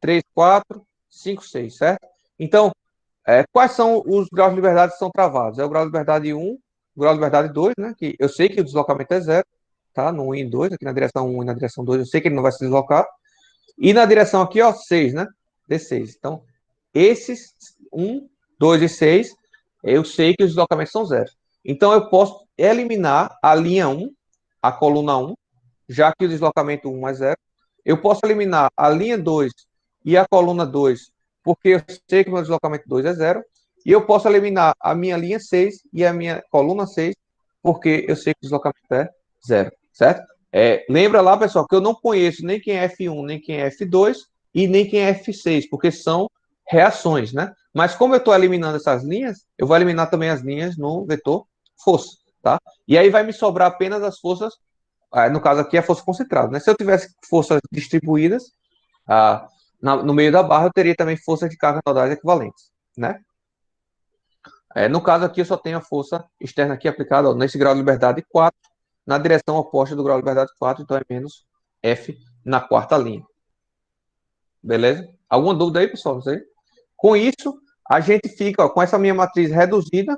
3, 4, 5, 6, certo? Então, quais são os graus de liberdade que são travados? É o grau de liberdade 1, o grau de liberdade 2, né? Que eu sei que o deslocamento é zero, tá? No 1 e 2, aqui na direção 1 e na direção 2, eu sei que ele não vai se deslocar. E na direção aqui, ó, 6, né? D6. Então, esses 1, 2 e 6, eu sei que os deslocamentos são zero. Então, eu posso eliminar a linha 1, a coluna 1, já que o deslocamento 1 é zero. Eu posso eliminar a linha 2 e a coluna 2, porque eu sei que o meu deslocamento 2 é zero. E eu posso eliminar a minha linha 6 e a minha coluna 6, porque eu sei que o deslocamento é zero, certo? Lembra lá, pessoal, que eu não conheço nem quem é F1, nem quem é F2 e nem quem é F6, porque são reações, né? Mas como eu estou eliminando essas linhas, eu vou eliminar também as linhas no vetor força, tá? E aí vai me sobrar apenas as forças, no caso aqui, a força concentrada, né? Se eu tivesse forças distribuídas no meio da barra, eu teria também forças de carga nodais equivalentes, né? No caso aqui, eu só tenho a força externa aqui aplicada, ó, nesse grau de liberdade 4, na direção oposta do grau de liberdade 4, então é menos F na quarta linha. Beleza? Alguma dúvida aí, pessoal? Não sei. Com isso, a gente fica com essa minha matriz reduzida,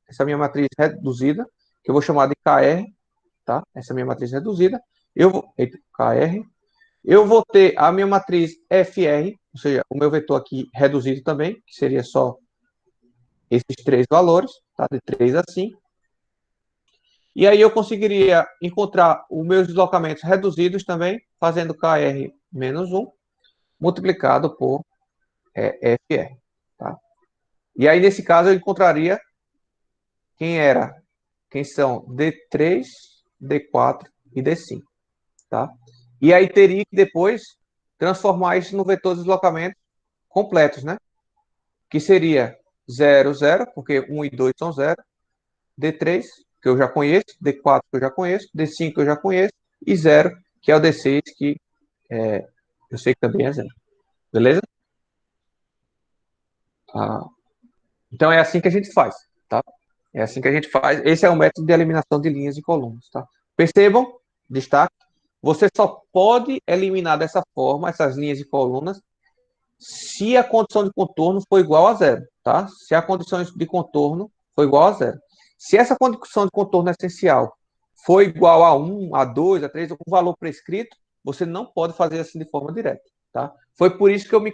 que eu vou chamar de KR, tá? Essa minha matriz reduzida. KR. Eu vou ter a minha matriz FR, ou seja, o meu vetor aqui reduzido também, que seria só esses 3 valores, tá? De 3 a 5. E aí eu conseguiria encontrar os meus deslocamentos reduzidos também, fazendo KR menos 1, multiplicado por FR. Tá? E aí, nesse caso, eu encontraria quem são D3, D4 e D5. Tá? E aí teria que depois transformar isso no vetor de deslocamento completos, né? Que seria 0, 0, porque 1 e 2 são 0, D3, que eu já conheço, D4, que eu já conheço, D5, que eu já conheço, e 0, que é o D6, que eu sei que também é 0. Beleza? Então, é assim que a gente faz, tá? É assim que a gente faz. Esse é o método de eliminação de linhas e colunas, tá? Percebam, destaque, você só pode eliminar dessa forma essas linhas e colunas se a condição de contorno for igual a zero, tá? Se a condição de contorno for igual a zero. Se essa condição de contorno essencial for igual a 1, a 2, a 3, um valor prescrito, você não pode fazer assim de forma direta, tá? Foi por isso que eu me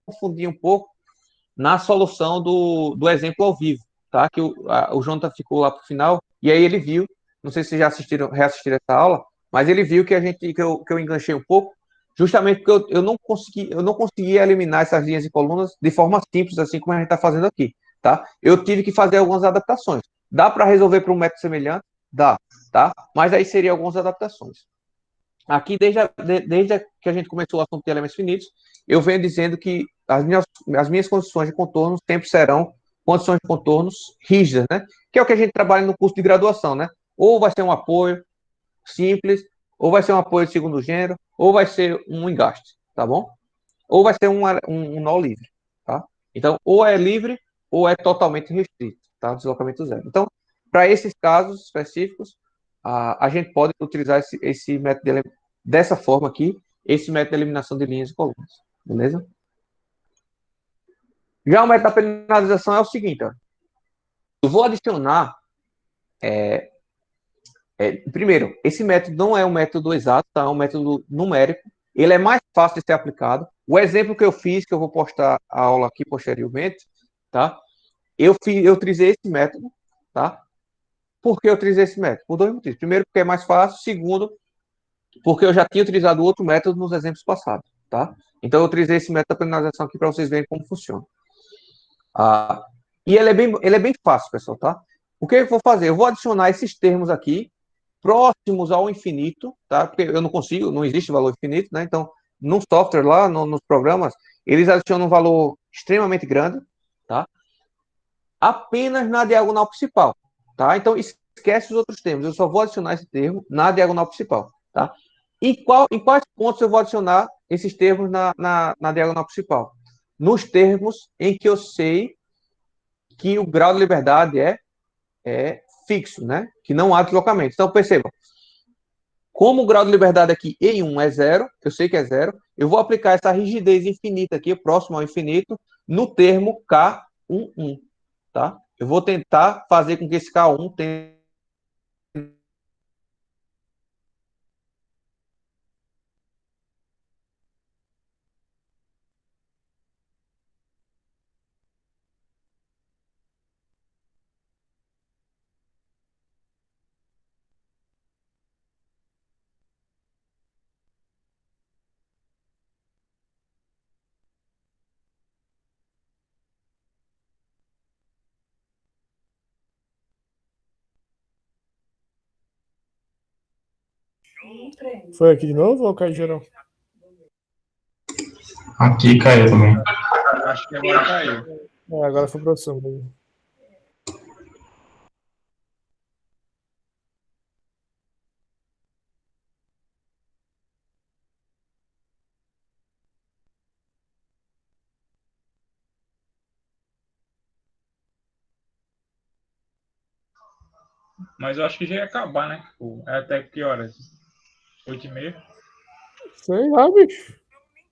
confundi um pouco na solução do exemplo ao vivo, tá? Que o Jonathan ficou lá para o final, e aí ele viu, não sei se já reassistiram essa aula, mas ele viu que eu enganchei um pouco, justamente porque eu não consegui eliminar essas linhas e colunas de forma simples, assim como a gente está fazendo aqui, tá? Eu tive que fazer algumas adaptações. Dá para resolver para um método semelhante? Dá, tá? Mas aí seria algumas adaptações. Aqui, desde que a gente começou o assunto de elementos finitos, eu venho dizendo que as minhas condições de contorno sempre serão condições de contornos rígidas, né? Que é o que a gente trabalha no curso de graduação, né? Ou vai ser um apoio simples, ou vai ser um apoio de segundo gênero, ou vai ser um engaste, tá bom? Ou vai ser um nó livre, tá? Então, ou é livre, ou é totalmente restrito, tá? Deslocamento zero. Então, para esses casos específicos, a gente pode utilizar esse método dessa forma aqui, esse método de eliminação de linhas e colunas, beleza? Já o método da penalização é o seguinte, ó. Eu vou adicionar primeiro, esse método não é um método exato, tá? É um método numérico. Ele é mais fácil de ser aplicado. O exemplo que eu fiz, que eu vou postar a aula aqui posteriormente, tá? Eu utilizei esse método, tá? Por que eu utilizei esse método? Por dois motivos. Primeiro, porque é mais fácil. Segundo, porque eu já tinha utilizado outro método nos exemplos passados, tá? Então, eu utilizei esse método da penalização aqui para vocês verem como funciona. Ah, e ele é bem fácil, pessoal, tá? O que eu vou fazer? Eu vou adicionar esses termos aqui próximos ao infinito, tá? Porque eu não consigo, não existe valor infinito, né? Então, no software lá, nos programas, eles adicionam um valor extremamente grande, tá? Apenas na diagonal principal, tá? Então, esquece os outros termos, eu só vou adicionar esse termo na diagonal principal, tá? Em quais pontos eu vou adicionar esses termos na diagonal principal? Nos termos em que eu sei que o grau de liberdade é fixo, né? Que não há deslocamento. Então, perceba, como o grau de liberdade aqui em 1 é zero, eu sei que é zero, eu vou aplicar essa rigidez infinita aqui, próximo ao infinito, no termo K11, tá? Eu vou tentar fazer com que esse K1 tenha. Foi aqui de novo ou caiu geral? Aqui caiu também. Acho que agora caiu. Agora foi pro som mesmo. Mas eu acho que já ia acabar, né? Tipo, é até que horas? 8h30? Sei lá, bicho.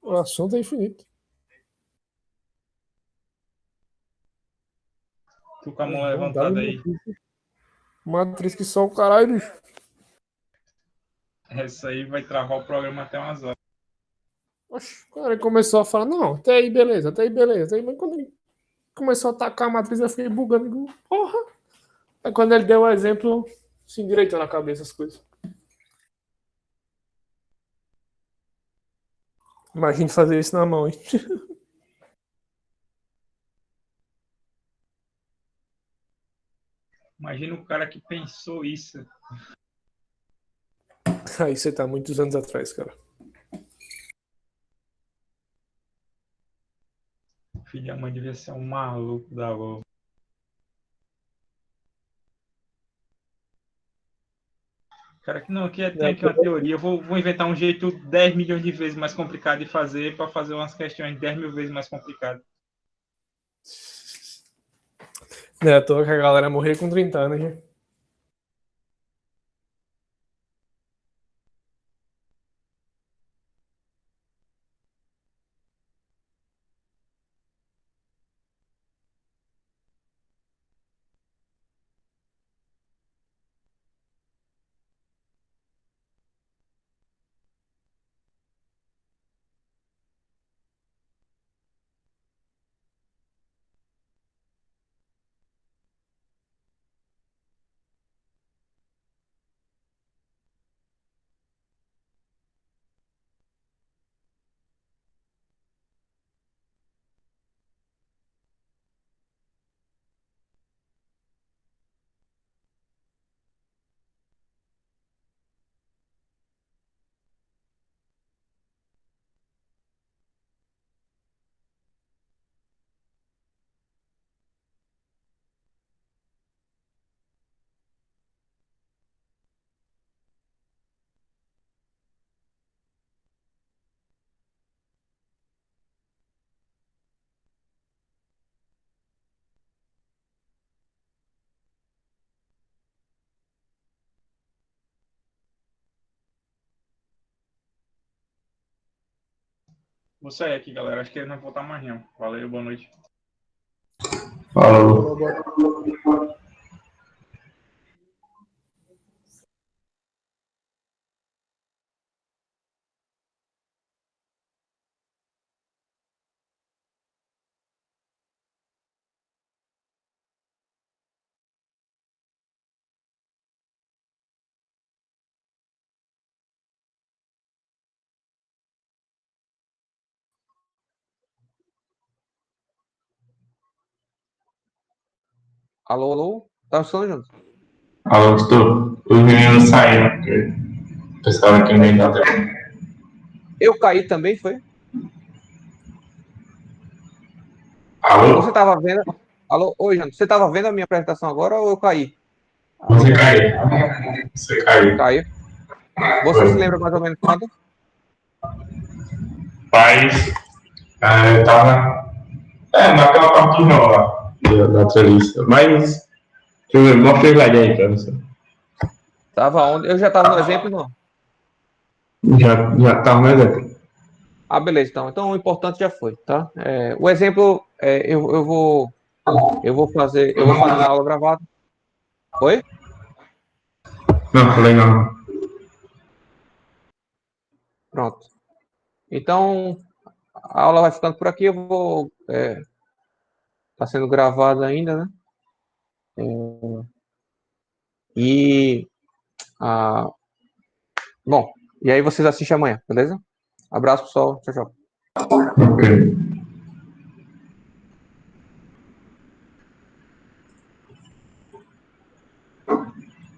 O assunto é infinito. Tu com a mão Vamos dar levantada aí. uma atriz que só o caralho, bicho. Essa aí vai travar o programa até umas horas. Oxe, quando ele começou a falar, não, até aí beleza, até aí beleza. Até aí, mas quando ele começou a atacar a matriz, eu fiquei bugando. Digo, porra. Aí quando ele deu o exemplo, se endireitou na cabeça as coisas. Imagine fazer isso na mão, hein? Imagina o cara que pensou isso. Aí você tá muitos anos atrás, cara. Filho da mãe devia ser um maluco da Globo. Cara, que não, tem aqui uma teoria. Eu vou inventar um jeito 10 milhões de vezes mais complicado de fazer para fazer umas questões 10 mil vezes mais complicadas. Não é à toa que a galera morreu com 30 anos, né? Vou sair aqui, galera. Acho que ele não vai voltar mais, não. Valeu, boa noite. Falou. Alô, alô? Tá escutando, Jonas? Alô, estou. Os meninos saíram, porque pensaram que ninguém dá tempo. Eu caí também, foi? Alô? Você tava vendo? Alô, oi, Jonas. Você tava vendo a minha apresentação agora ou eu caí? Você caiu. Você caiu. Caiu. Você se lembra mais ou menos quando? Mas, tava naquela parte final lá, da entrevista. Mas, deixa eu ver, mostra ele aí, então. Tava onde? Eu já tava no exemplo, não? Já tava no exemplo. Ah, beleza, então. Então o importante já foi, tá? O exemplo, eu vou fazer na aula gravada. Oi? Não, falei não. Pronto. Então, a aula vai ficando por aqui. Eu vou. Tá sendo gravada ainda, né? E. Ah, bom, e aí vocês assistem amanhã, beleza? Abraço, pessoal. Tchau, tchau. Ok.